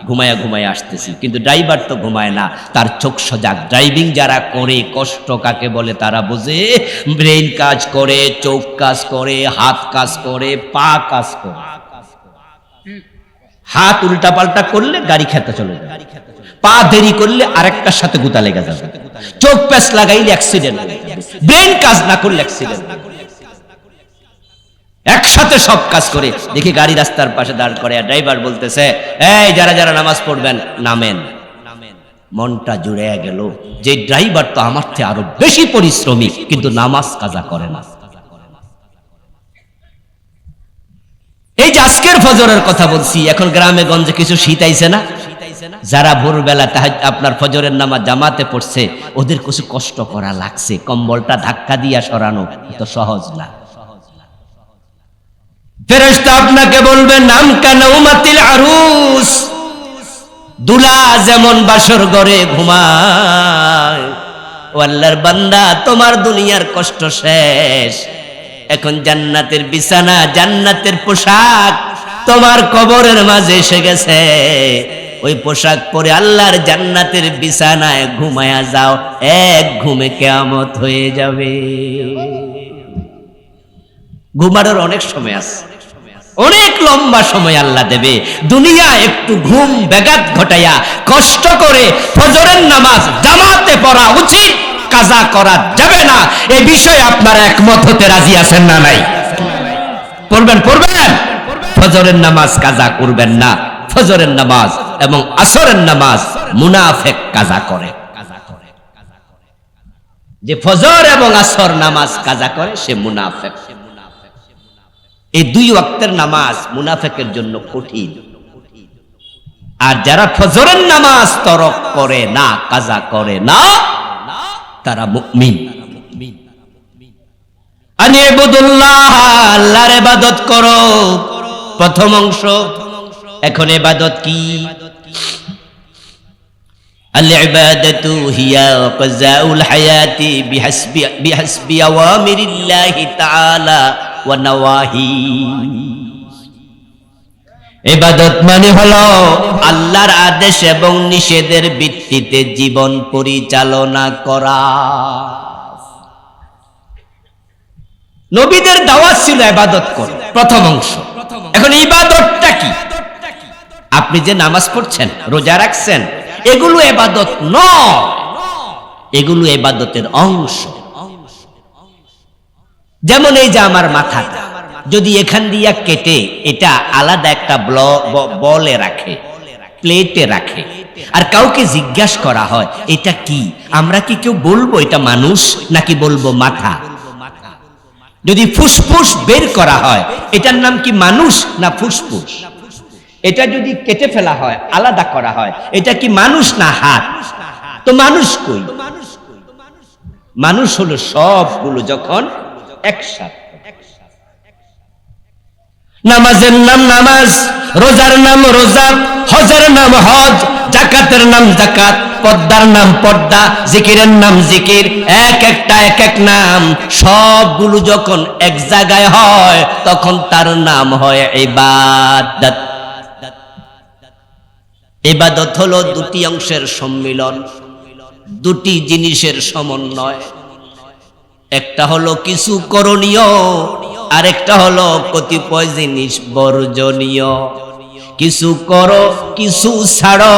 ঘুমায়া ঘুমায়া আসতেছি। কিন্তু ড্রাইভার তো ঘুমায় না, তার চোখ সজাগ। ড্রাইভিং যারা করে, কষ্ট কাকে বলে তারা বোঝে। ব্রেন কাজ করে, চোখ কাজ করে, হাত কাজ করে, পা কাজ করে। হাত উল্টা পাল্টা করলে গাড়ি খেতে চলে যায়, পা দেরি করলে আরেকটার সাথে গুতা লেগে যাবে, চোখ প্যাঁচ লাগাইলে অ্যাক্সিডেন্ট, ব্রেন কাজ না করলে অ্যাক্সিডেন্ট। একসাথে সব কাজ করে। দেখি গাড়ি রাস্তার পাশে দাঁড় করে, ড্রাইভার বলতেছে এই যারা যারা নামাজ পড়বেন নামেন। মনটা জুড়ে গেল যে ড্রাইভার তো আমার থেকে আরো বেশি পরিশ্রমী, কিন্তু নামাজ কাজা করে না। এই যে আজকের ফজরের কথা বলছি, এখন গ্রামে গঞ্জে কিছু শীত আইছে না, যারা ভোরবেলা আপনার ফজরের নামাজ জামাতে পড়ছে, ওদের কিছু কষ্ট করা লাগছে, কম্বলটা ধাক্কা দিয়া সরানো তো সহজ না। ফেরেশতা আপনাকে বলবে নাম কানাউমাতিল আরুস, দুলা যেমন বাসর ঘরে ঘুমায়। ও আল্লাহর বান্দা, তোমার দুনিয়ার কষ্ট শেষ, এখন জান্নাতের বিছানা, জান্নাতের পোশাক তোমার কবরের মাঝে এসে গেছে। ওই পোশাক পরে আল্লাহর জান্নাতের বিছানায় ঘুমায়া যাও, এক ঘুমে কিয়ামত হয়ে যাবে। ঘুমানোর অনেক সময় আছে, অনেক লম্বা সময় আল্লাহ দেবে। দুনিয়া একটু ঘুম ব্যাঘাত ঘটাইয়া কষ্ট করে ফজরের নামাজ জামাতে পড়া উচিত, কাজা করা যাবে না। এই বিষয়ে আপনারা একমত হতে রাজি আছেন না নাই? পড়বেন পড়বেন, ফজরের নামাজ কাজা করবেন না। ফজরের নামাজ এবং আসরের নামাজ মুনাফিক কাজা করে। যে ফজর এবং আসর নামাজ কাজা করে সে মুনাফিক। এই দুই ওয়াক্তের নামাজ মুনাফিকের জন্য কঠিন। আর যারা ফজরের নামাজ তরক করে না, কাজা করে না, তারা মুমিন। আনিবুদুল্লাহ, আল্লাহর ইবাদত করো, প্রথম অংশ। এখন ইবাদত কি? আল ইবাদাতু হিয়া কাযাউল হায়াতি বিহাসবি আওয়ামিরিল্লাহি তাআলা ওয়া নাওয়াহি। ইবাদত মানে হলো আল্লাহর আদেশ এবং নিষেধের ভিত্তিতে জীবন পরিচালনা করা। নবীদের দাওয়াত ছিল ইবাদত করো, প্রথম অংশ। এখন ইবাদতটা কি? আপনি যে নামাজ পড়ছেন, রোজা রাখছেন, এগুলো ইবাদত নয়, এগুলো ইবাদতের অংশ। যেমন এই যে আমার মাথাটা যদি এখান দিয়া কেটে এটা আলাদা একটা বলে রাখে, প্লেটে রাখে, আর কাউকে জিজ্ঞাসা করা হয় এটা কি, আমরা কি কেউ বলবো এটা মানুষ নাকি বলবো মাথা? যদি ফুসফুস বের করা হয় এটার নাম কি মানুষ না ফুসফুস? এটা যদি কেটে ফেলা হয়, আলাদা করা হয়, এটা কি মানুষ না হাত? তো মানুষ কই? মানুষ হলো সবগুলো যখন একসাথে। নামাজের নাম নামাজ, রোজার নাম রোজা, হজের নাম হজ, যাকাতের নাম যাকাত, পর্দার নাম পর্দা, জিকিরের নাম জিকির, এক একটা এক এক নাম। সবগুলো যখন এক জায়গায় হয় তখন তার নাম হয় ইবাদত। ইবাদত হলো দুটি অংশের সম্মিলন, দুটি জিনিসের সমন্বয়। একটা হলো কিছু করণীয়, আরেকটা হলো কতিপয় জিনিস বর্জনীয়। কিছু করো, কিছু ছাড়ো,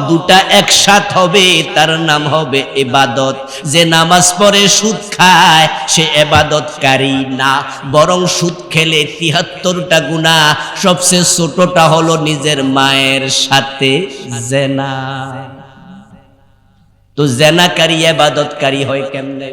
দুটা একসাথ হবে, তার নাম হবে ইবাদত। যে নামাজ পড়ে সুদ খায় সে ইবাদতকারী না, বরং সুদ খেলে ৭৩টা গুনাহ, সবচেয়ে ছোটটা হলো নিজের মায়ের সাথে জেনা। তো জেনাকারী ইবাদতকারী হয় কেমনে?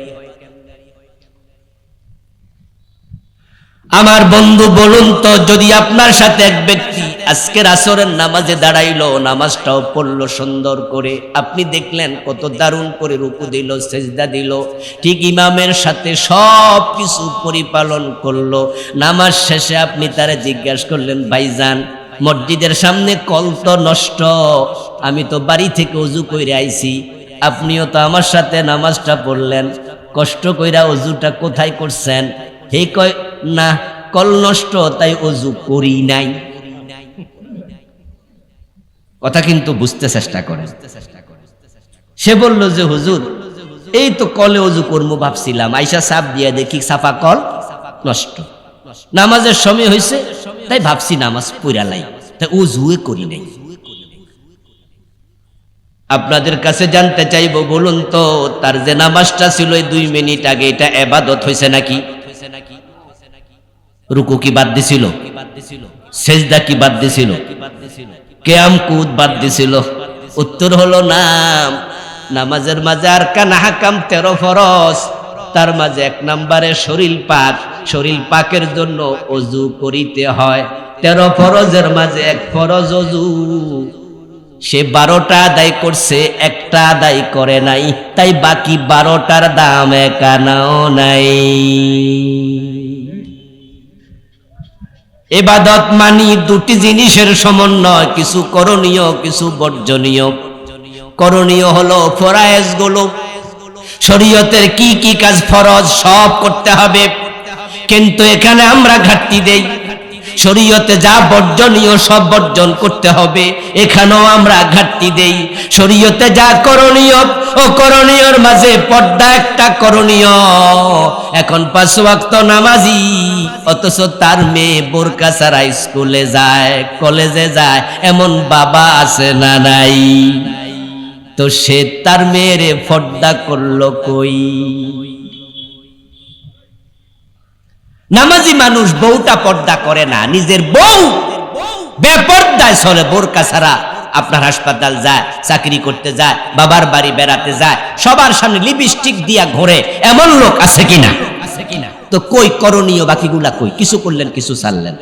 আমার বন্ধু বলুন তো, যদি আপনার সাথে এক ব্যক্তি আজকের আসরের নামাজে দাঁড়াইলো, নামাজটাও পড়লো সুন্দর করে, আপনি দেখলেন কত দারুণ করে রুকু দিল, সেজদা দিল, ঠিক ইমামের সাথে সব কিছু পরিপালন করলো, নামাজ শেষে আপনি তারে জিজ্ঞাসা করলেন, ভাইজান মসজিদের সামনে কল তো নষ্ট, আমি তো বাড়ি থেকে ওযু কইরা আইছি, আপনিও তো আমার সাথে নামাজটা পড়লেন, কষ্ট কইরা ওযুটা কোথায় করছেন? হে কয়, না কল নষ্ট তাই ওযু করি নাই। কথা কিন্তু বুঝতে চেষ্টা করেন। সে বলল যে হুজুর এই তো কলে ওযু করবো ভাবছিলাম, আইসা সাপ দিয়ে দেখি সাফা কল নষ্ট, নামাজের সময় হয়েছে তাই ভাবছি নামাজ পড়ালাই, তাই ওযুয়ে করি নাই। আপনাদের কাছে জানতে চাইবো, বলুন তো তার যে নামাজটা ছিল 2 মিনিট আগে, এটা ইবাদত হয়েছে নাকি? রুকু কি বাদ দিছিল? সেজদা কি বাদ দিছিল? কিয়াম কুদ বাদ দিছিল? উত্তর হলো না। নামাজের মাঝে আরকান আহকাম 13 ফরজ, তার মাঝে 1 নম্বরে শরীর পাক, শরীর পাকের জন্য ওযু করিতে হয়। 13 ফরজের মাঝে 1 ফরজ ওযু, সে 12টা আদায় করছে, একটা আদায় করে নাই, তাই বাকি 12টার দাম একানাও নাই। ইবাদত মানি দুটি জিনিসের সমন্বয়, কিছু করণীয় কিছু বর্জনীয়। করণীয় হলো ফরজ গুলো, শরীয়তের কি কি কাজ ফরজ সব করতে হবে, কিন্তু এখানে আমরা ঘাটতি দেই, শরীয়তে যা বর্জনীয় সব বর্জন করতে হবে, এখানেও আমরা ঘাটতি দেই। শরীয়তে যা করণীয় ও করণীয়র মাঝে পর্দা একটা করণীয়। এখন 5 ওয়াক্ত নামাজি, অথচ তার মেয়ে বোরকা ছাড়া স্কুলে যায়, কলেজে যায়, এমন বাবা আছে না নাই? তো সে তার মেয়েরে পর্দা করলো কই? নামাজি মানুষ বউটা পর্দা করে না, নিজের বউ বেপর্দায় চলে, বোরকা ছাড়া আপনার হাসপাতাল যায়, চাকরি করতে যায়, বাবার বাড়ি বেড়াতে যায়, সবার সামনে লিপস্টিক দিয়া ঘোরে, এমন লোক আছে কিনা? তো কই করণীয় বাকিগুলা কই? কিছু করলেন কিছু ছাড়লেন।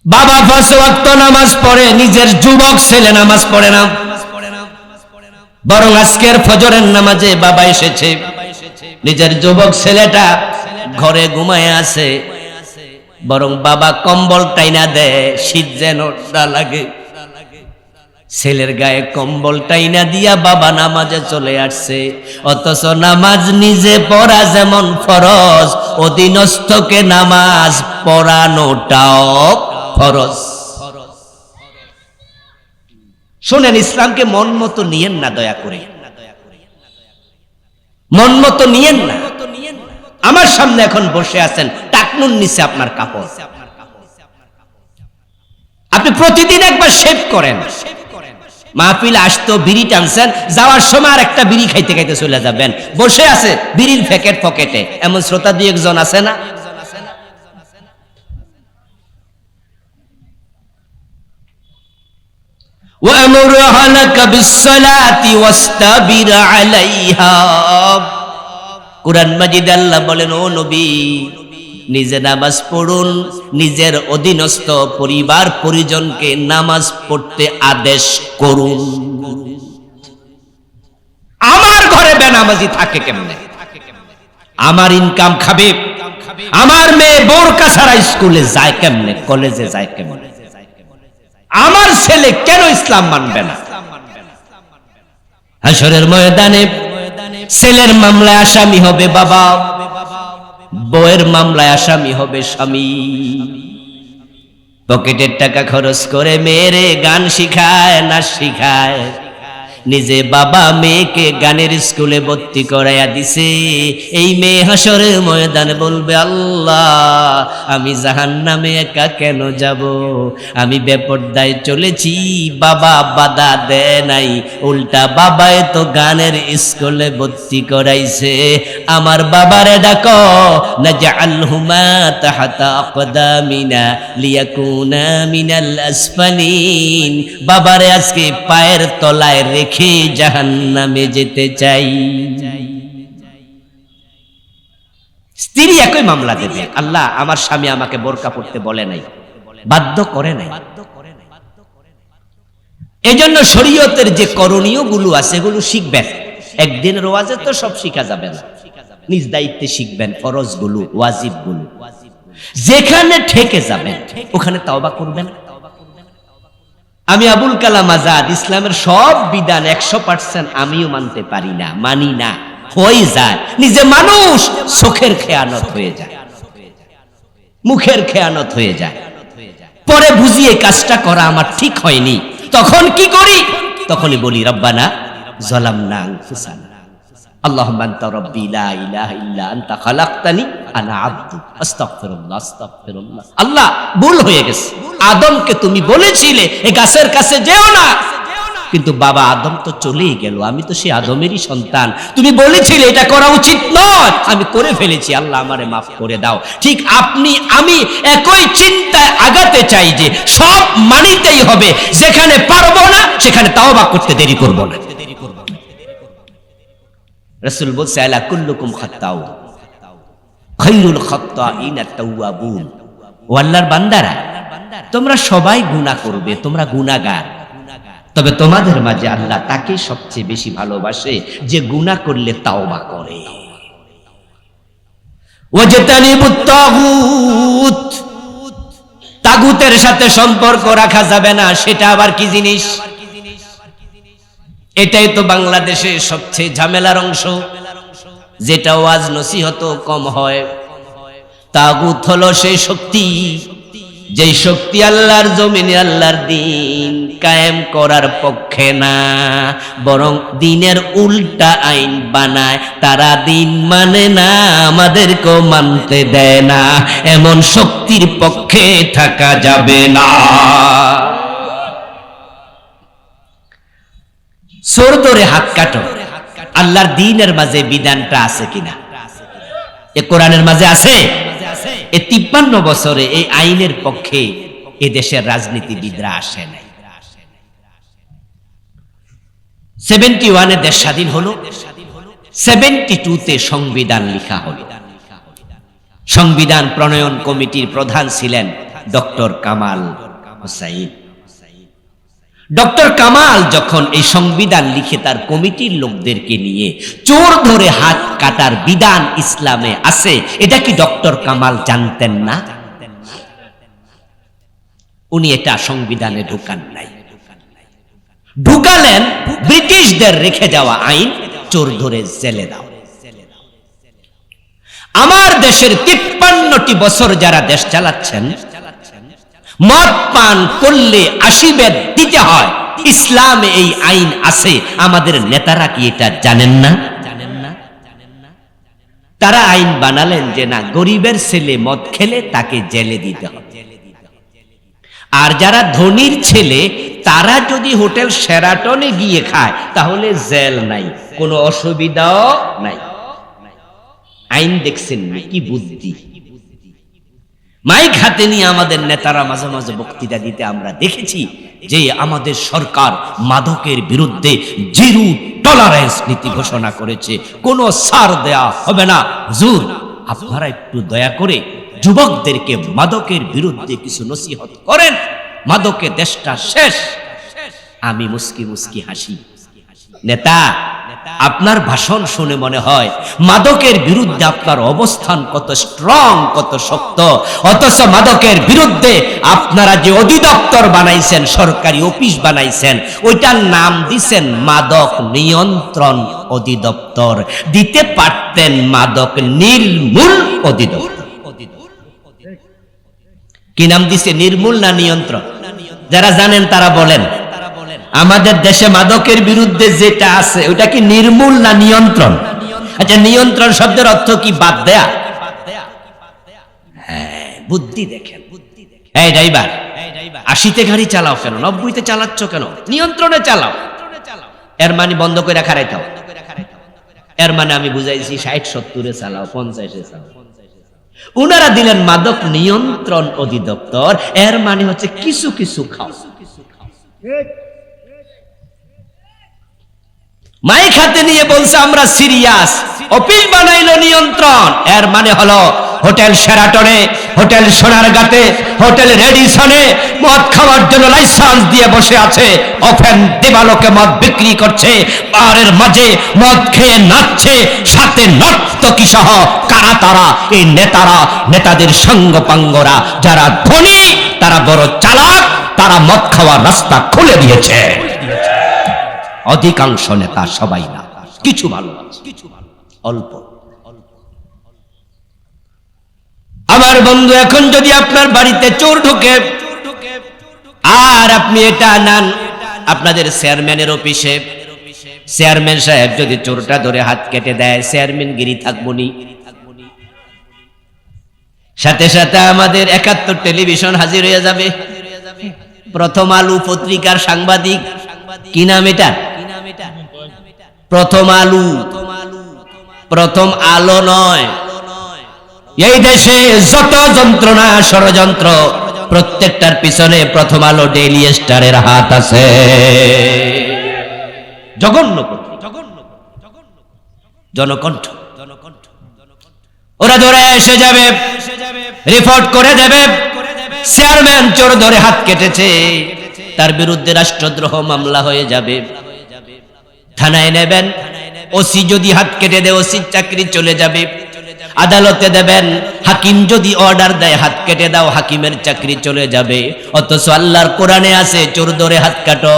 বাবা 5 ওয়াক্ত নামাজ পড়ে, নিজের যুবক ছেলে নামাজ পড়ে না, বরং আজকের ফজরের নামাজে বাবা এসেছে, নিজের যুবক ছেলেটা ঘরে ঘুমায় আছে, বরং বাবা কম্বল টাইনা দেয় শীত যেন না লাগে, ছেলের গায়ে কম্বল টাইনা দিয়া বাবা নামাজে চলে আসছে। অথচ নামাজ নিজে পড়া যেমন ফরজ, অধীনস্থকে নামাজ পড়ানোটাও ফরজ। শোনেন, ইসলামকে মন মতো নিয়েন না, দয়া করে মন মতো নিয়েন না। আমার সামনে এখন বসে আছেন, টাকনুর নিচে আপনার কাপড়, আপনি প্রতিদিন একবার শেভ করেন, মাহফিল আসতো বিড়ি টানছেন, যাওয়ার সময় আর একটা বিড়ি খাইতে খাইতে চলে যাবেন, বসে আছে বিড়ির প্যাকেট পকেটে, এমন শ্রোতা 2-1 জন আছে না? وَأَمُرْ أَهْلَكَ بِالصَّلَاةِ وَاسْتَبِرْ عَلَيْهَا। কুরআন মাজিদে আল্লাহ বলেন, ও নবী নিজে নামাজ পড়ুন, নিজের অধীনস্থ পরিবার পরিজনকে নামাজ পড়তে আদেশ করুন। আমার ঘরে বেনামাজি থাকে কেমনে? আমার ইনকাম খাবে, আমার মেয়ে বোরকা ছাড়া স্কুলে যায় কেমনে, কলেজে যায় কেমনে? আমার ছেলে কেন ইসলাম মানবে না? হাশরের ময়দানে ছেলের মামলায় আসামি হবে বাবা, বউয়ের মামলায় আসামি হবে স্বামী। পকেটের টাকা খরচ করে মেয়েরে গান শিখায়, নাচ শিখায়, নিজে বাবা মেয়েকে গানের স্কুলে ভর্তি করাইয়া দিছে। এই মেয়ে হাশরের ময়দানে বলবে, আল্লাহ আমি জাহান্নামে একা কেন যাব? আমি বেপরদায় চলেছি, বাবা বাধা দেয় নাই, উল্টা বাবায় তো গানের স্কুলে ভর্তি করাইছে। আমার বাবারে ডাকো, নাজআলহুমা তাহতা আকদামিনা লিয়াকুনা মিনাল আসফালিন। বাবারে আজকে পায়ের তলায় রেখে জাহান্নামে যেতে চাই। স্ত্রী একই মামলা দেবে, আল্লাহ আমার স্বামী আমাকে বোরকা পড়তে বলে নাই, বাধ্য করে নাই। এজন্য শরীয়তের যে করণীয় গুলো আছে এগুলো শিখবেন। একদিনের ওয়াজে তো সব শিখা যাবে না, নিজ দায়িত্বে শিখবেন ফরজ গুলো, ওয়াজিব গুলো। যেখানে ঠেকে যাবেন ওখানে তওবা করবেন। আমি আবুল কালাম আজাদ ইসলামের সব বিধান 100% আমিও মানতে পারি না, মানি না, হয়ে যায় নিজে মানুষ, চোখের খেয়ানত হয়ে যায়, মুখের খেয়ানত হয়ে যায়, পরে বুঝিয়ে কাজটা করা আমার ঠিক হয়নি। তখন কি করি? তখনই বলি রব্বানা যালামনা আনফুসানা আল্লাহুম্মা আনতা রাব্বি লা ইলাহা ইল্লা আনতা খালাকতানি আনা আবদু আস্তাগফিরুল্লাহ আস্তাগফিরুল্লাহ। আল্লাহ ভুল হয়ে গেছে, আদমকে তুমি বলেছিলে এই গাছের কাছে যেও না, কিন্তু বাবা আদম তো চলেই গেল, আমি তো সেই আদমেরই সন্তান, তুমি বলেছিলে এটা করা উচিত নয়, আমি করে ফেলেছি, আল্লাহ আমারে মাফ করে দাও। ঠিক আপনি আমি একই চিন্তায় আগাতে চাই যে সব মানিতেই হবে, যেখানে পারবো না সেখানে তাওবা করতে দেরি করব না। রাসূল বলছে আলা কুল্লুকুম খাত্তাউ খায়রুল খাত্তাইন আত-তাওয়াবুন। ও আল্লাহর বান্দারা, তোমরা সবাই গুনাহ করবে, তোমরা গুনাহগার, তবে তোমাদের মাঝে আল্লাহ তাকে সবচেয়ে বেশি ভালোবাসে যে গুনাহ করলে তাওবা করে। ওয়াজতানিবুত তাগুত, তাগুতের সাথে সম্পর্ক রাখা যাবে না, সেটা আবার কি জিনিস? এটাই তো বাংলাদেশের সবচেয়ে ঝামেলার অংশ, যেটা ওয়াজ নসিহত কম হয়। তাগুত হলো সেই শক্তি, যেই শক্তি আল্লাহর জমিনে আল্লাহর দিন কায়েম করার পক্ষে না, বরং দিনের উল্টা আইন বানায়। তারা দিন মানে না, আমাদেরকেও মানতে দেয় না, এমন শক্তির পক্ষে থাকা যাবে না। চোর ধরে হাত কাটো, আল্লাহর দ্বীনের মাঝে বিধানটা আছে কিনা? এ কোরআনের মাঝে আছে? এ 53 বছরে এই আইনের পক্ষে এ দেশের রাজনীতিবিদরা আসে নাই। 71-এ দেশ স্বাধীন হলো, 72-তে সংবিধান লিখা হলো। সংবিধান প্রণয়ন কমিটির প্রধান ছিলেন ডক্টর কামাল হোসাইন। ডক্টর কামাল যখন এই সংবিধান লিখে তার কমিটির লোকদেরকে নিয়ে চোর ধরে হাত কাটার বিধান ইসলামে আছে, এটা কি ডক্টর কামাল জানতেন না? উনি এটা সংবিধানে ঢুকান নাই, ঢুকালেন ব্রিটিশদের রেখে যাওয়া আইন, চোর ধরে জেলে দাও। আমার দেশের 53টি বছর যারা দেশ চালাচ্ছেন, মদ পান করলে 80 বেদ দিতে হয়, ইসলামে এই আইন আছে। আমাদের নেতারা কি এটা জানেন না? তারা আইন বানালেন যে না, গরিবের ছেলে মদ খেলে তাকে জেলে দিতে হবে, আর যারা ধনীর ছেলে তারা যদি হোটেল শেরাটনে গিয়ে খায় তাহলে জেল নাই, কোনো অসুবিধাও নাই। আইন দেখছেন কি বুদ্ধি! মাইক হাতে নিয়ে আমাদের নেতারা মাঝে মাঝে বক্তৃতা দিতে আমরা দেখেছি যে আমাদের সরকার মাদকের বিরুদ্ধে জিরো টলারেন্স নীতি ঘোষণা করেছে, কোনো ছাড় দেয়া হবে না। হুজুর, আপনারা একটু দয়া করে যুবকদেরকে মাদকের বিরুদ্ধে কিছু নসিহত করেন, মাদকে দেশটা শেষ। আমি মুস্কি মুস্কি হাসি। নেতা, আপনার ভাষণ শুনে মনে হয় মাদকের বিরুদ্ধে আপনার অবস্থান কত স্ট্রং, কত শক্ত, অথচ মাদকের বিরুদ্ধে আপনারা যে অধিদপ্তর বানাইছেন, সরকারি অফিস বানাইছেন, ওইটার নাম দিছেন মাদক নিয়ন্ত্রণ অধিদপ্তর। দিতে পারতেন মাদক নির্মূল অধিদপ্তর। কি নাম দিছে? নির্মূল না নিয়ন্ত্রণ? যারা জানেন তারা বলেন। আমাদের দেশে মাদকের বিরুদ্ধে যেটা আছে ওটা কি নির্মূল না নিয়ন্ত্রণ? আচ্ছা, নিয়ন্ত্রণ শব্দের অর্থ কি? বাদ দেয়া। হ্যাঁ, বুদ্ধি দেখেন। এই ড্রাইভার, 80-তে গাড়ি চালাও কেন? 90-তে চালাচ্ছ কেন? নিয়ন্ত্রণে চালাও। এর মানে বন্ধ করে খারাইতাও। এর মানে আমি বুঝাইছি 60-70-এ চালাও, 50-এ চালাও। উনারা দিলেন মাদক নিয়ন্ত্রণ অধিদপ্তর, এর মানে হচ্ছে কিছু কিছু খাও। মাইক হাতে নিয়ে বলছে আমরা সিরিয়াস, অপিল বানাইলো নিয়ন্ত্রণ। এর মানে হলো হোটেল শেরাটনে, হোটেল সোনারগাঁতে, হোটেল রেডিসনে মদ খাওয়ার জন্য লাইসেন্স দিয়ে বসে আছে, ওপেন দেবালোকে মদ বিক্রি করছে, বারের মাঝে মদ খেয়ে নাচছে, সাথে নর্তকী সহ। কারা তারা? এই নেতারা, নেতাদের সঙ্গপাঙ্গরা। যারা ধনী তারা বড় চালাক, তারা মদ খাওয়ার রাস্তা খুলে দিয়েছে। অধিকাংশ নেতা, সবাই না, কিছু ভালো আছে, অল্প। আমার বন্ধু, এখন যদি আপনার বাড়িতে চোর ঢোকে আর আপনি এটা আনান আপনাদের চেয়ারম্যানের অফিসে, চেয়ারম্যান সাহেব যদি চোরটা ধরে হাত কেটে দেয়, চেয়ারম্যান গিরি থাকবনি। সাথে সাথে আমাদের ৭১ টেলিভিশন হাজির হয়ে যাবে। প্রথম আলো পত্রিকার সাংবাদিক, কি নাম এটা? প্রথম আলো। প্রথম আলো নয়। এই দেশে যত যন্ত্রণা, ষড়যন্ত্র, প্রত্যেকটার পিছনে প্রথম আলো, ডেইলি স্টারের হাত আছে। জঘন্য জনকণ্ঠ, ওরা ধরে এসে যাবে, রিপোর্ট করে দেবে চেয়ারম্যান চোর ধরে হাত কেটেছে, তার বিরুদ্ধে রাষ্ট্রদ্রোহ মামলা হয়ে যাবে। থানায় নেবেন, ওসি যদি হাত কেটে দেয় ওসির চাকরি চলে যাবে। আদালতে দেবেন, হাকিম যদি অর্ডার দেয় হাত কেটে দাও, হাকিমের চাকরি চলে যাবে। অথচ আল্লাহর কোরআনে আছে চোর ধরে হাত কাটো,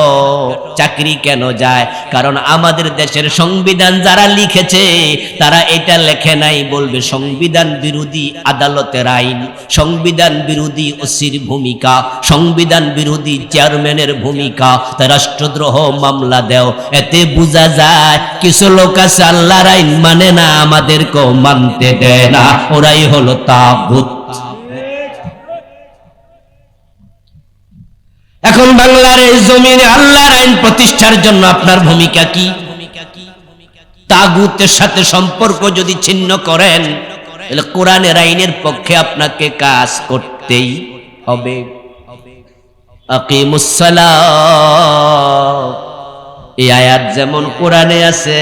চাকরি কেন যায়? কারণ আমাদের দেশের সংবিধান যারা লিখেছে তারা এটা লেখে নাই, বলবে সংবিধান বিরোধী আদালতের আইন, সংবিধান বিরোধী ওসির ভূমিকা, সংবিধান বিরোধী চেয়ারম্যানের ভূমিকা, তা রাষ্ট্রদ্রোহ মামলা দেও। এতে বোঝা যায় কিছু লোক আছে আল্লাহর আইন মানে না, আমাদেরকেও মানতে দেয় না, ওরাই হলো তাগুত। এখন বাংলার এই জমিনে আল্লাহর আইন প্রতিষ্ঠার জন্য আপনার ভূমিকা কি? তাগুতের সাথে সম্পর্ক যদি ছিন্ন করেন, তাহলে কোরআনের আইনের পক্ষে আপনাকে কাজ করতেই হবে। আকিমুস সালাত, এই আয়াত যেমন কোরআনে আছে,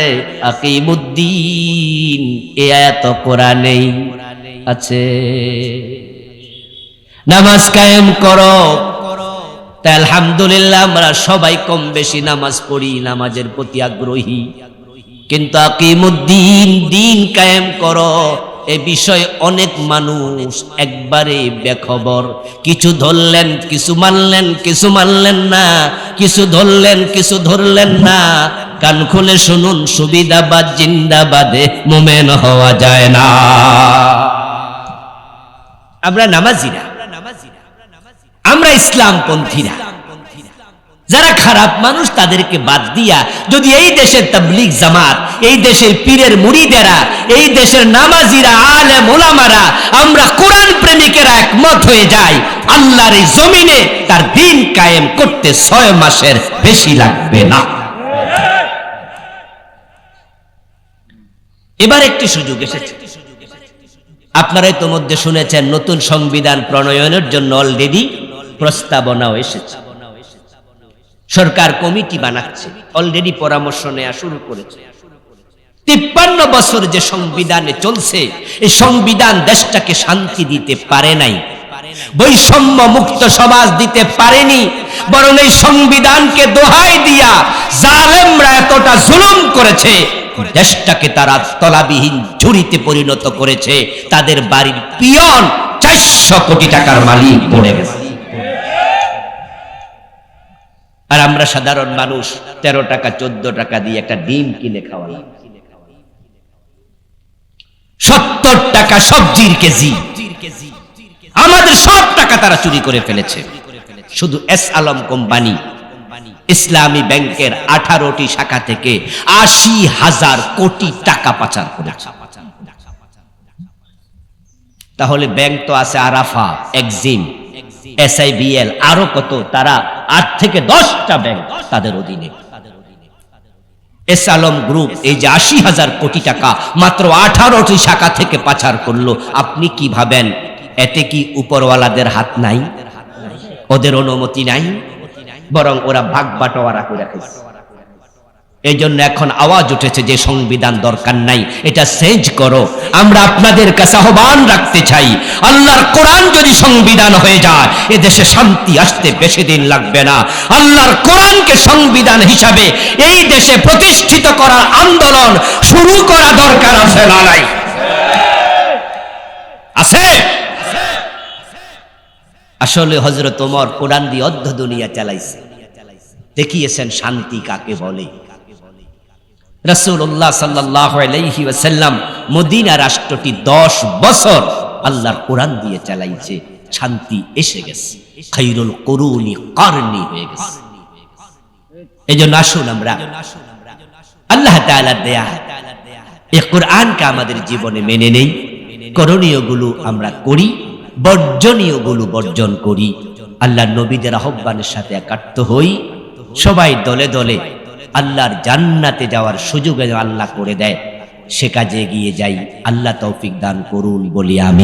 আকিমুদ্দিন এই আয়াত কোরআনেই আছে। নামাজ কায়েম করো। তাই আলহামদুলিল্লাহ আমরা সবাই কম বেশি নামাজ পড়ি, নামাজের প্রতি আগ্রহী, কিন্তু আকিমুদ্দিন, দিন কায়েম করো, এ বিষয়ে অনেক মানুষ একবারে বেখবর। কিছু ধরলেন, কিছু মানলেন, কিছু মানলেন না, কিছু ধরলেন, কিছু ধরলেন না। কান খুলে শুনুন, সুবিধাবাদ জিন্দাবাদে মোমেন হওয়া যায় না। আমরা নামাজিরা, আমরা ইসলামপন্থীরা, যারা খারাপ মানুষ তাদেরকে বাদ দিয়া যদি এই দেশের তাবলীগ জামাত, এই দেশের পীরের মুরিদেরা, এই দেশের নামাজিরা, আলেম ওলামারা, আমরা কোরআন প্রেমিকেরা একমত হয়ে যাই, আল্লাহর এই জমিনে তার দিন কায়েম করতে 6 মাসের বেশি লাগবে না। এবার একটি সুযোগ এসেছে। আপনারা ইতোমধ্যে শুনেছেন নতুন সংবিধান প্রণয়নের জন্য অলরেডি প্রস্তাবনাও এসেছে। সরকার কমিটি বানাচ্ছে, অলরেডি পরামর্শ নেওয়া শুরু করেছে। 53 বছর যে সংবিধানে চলছে, এই সংবিধান দেশটাকে শান্তি দিতে পারে নাই, বৈষম্য মুক্ত সমাজ দিতে পারেনি, বরং এই সংবিধানকে দোহাই দিয়া জালেমরা এতটা জুলুম করেছে, দেশটাকে তারা তলাবিহীন ঝুড়িতে পরিণত করেছে। তাদের বাড়ির পিয়ন 400 কোটি টাকার মালিক পড়ে গেছে, আর আমরা সাধারণ মানুষ 13 টাকা 14 টাকা দিয়ে একটা ডিম কিনে খাওয়ালাম। 70 টাকা সবজির কেজি, আমাদের সব টাকা তারা চুরি করে ফেলেছে। শুধু এস আলম কোম্পানি ইসলামী ব্যাংকের 18টি শাখা থেকে 80,000 কোটি টাকা পাচার করেছে। তাহলে ব্যাংক তো আছে আরাফা, এক্সিম, SIBL, আরো কত, তারা 8 থেকে 10টা ব্যাংক তাদের অধীনে। এস আলম গ্রুপ এই যে 80,000 কোটি টাকা মাত্র 18টি শাখা থেকে পাচার করলো, আপনি কি ভাবেন এতে কি উপরওয়ালাদের হাত নাই? ওদের অনুমতি নাই? বরং ওরা ভাগ বাটোয়ারা করে খাইছে। এই জন্য এখন আওয়াজ উঠেছে যে সংবিধান দরকার নাই, এটা চেঞ্জ করো। আমরা আপনাদের কাছে আহ্বান রাখতে চাই, আল্লাহর কোরআন যদি সংবিধান হয়ে যায় এ দেশে শান্তি আসতে বেশি দিন লাগবে না। আল্লাহর কোরআনকে সংবিধান হিসাবে এই দেশে প্রতিষ্ঠিত করার আন্দোলন শুরু করা দরকার আছে না নাই? আছে। আসলে হযরত ওমর কোরআন দিয়ে অর্ধ দুনিয়া চালাইছে, দেখিয়েছেন শান্তি কাকে বলে। রাসূলুল্লাহ সাল্লাল্লাহু আলাইহি ওয়াসাল্লাম মদিনা রাষ্ট্রটি 10 বছর আল্লাহর কোরআন দিয়ে চালাইছে, শান্তি এসে গেছে, খায়রুল কুরুনি কারনি হয়ে গেছে। এজন্য আসুন আমরা আল্লাহ তাআলার দেয়া এই কোরআনকে আমাদের জীবনে মেনে নেই, করণীয় গুলো আমরা করি, বর্জনীয় গুলো বর্জন করি, আল্লাহর নবীদের আহ্বানের সাথে একাত্ম হই, সবাই দলে দলে আল্লাহর জান্নাতে যাওয়ার সুযোগ আল্লাহ করে দেয়, সে কাজে এগিয়ে যাই। আল্লাহ তৌফিক দান করুন বলি আমি।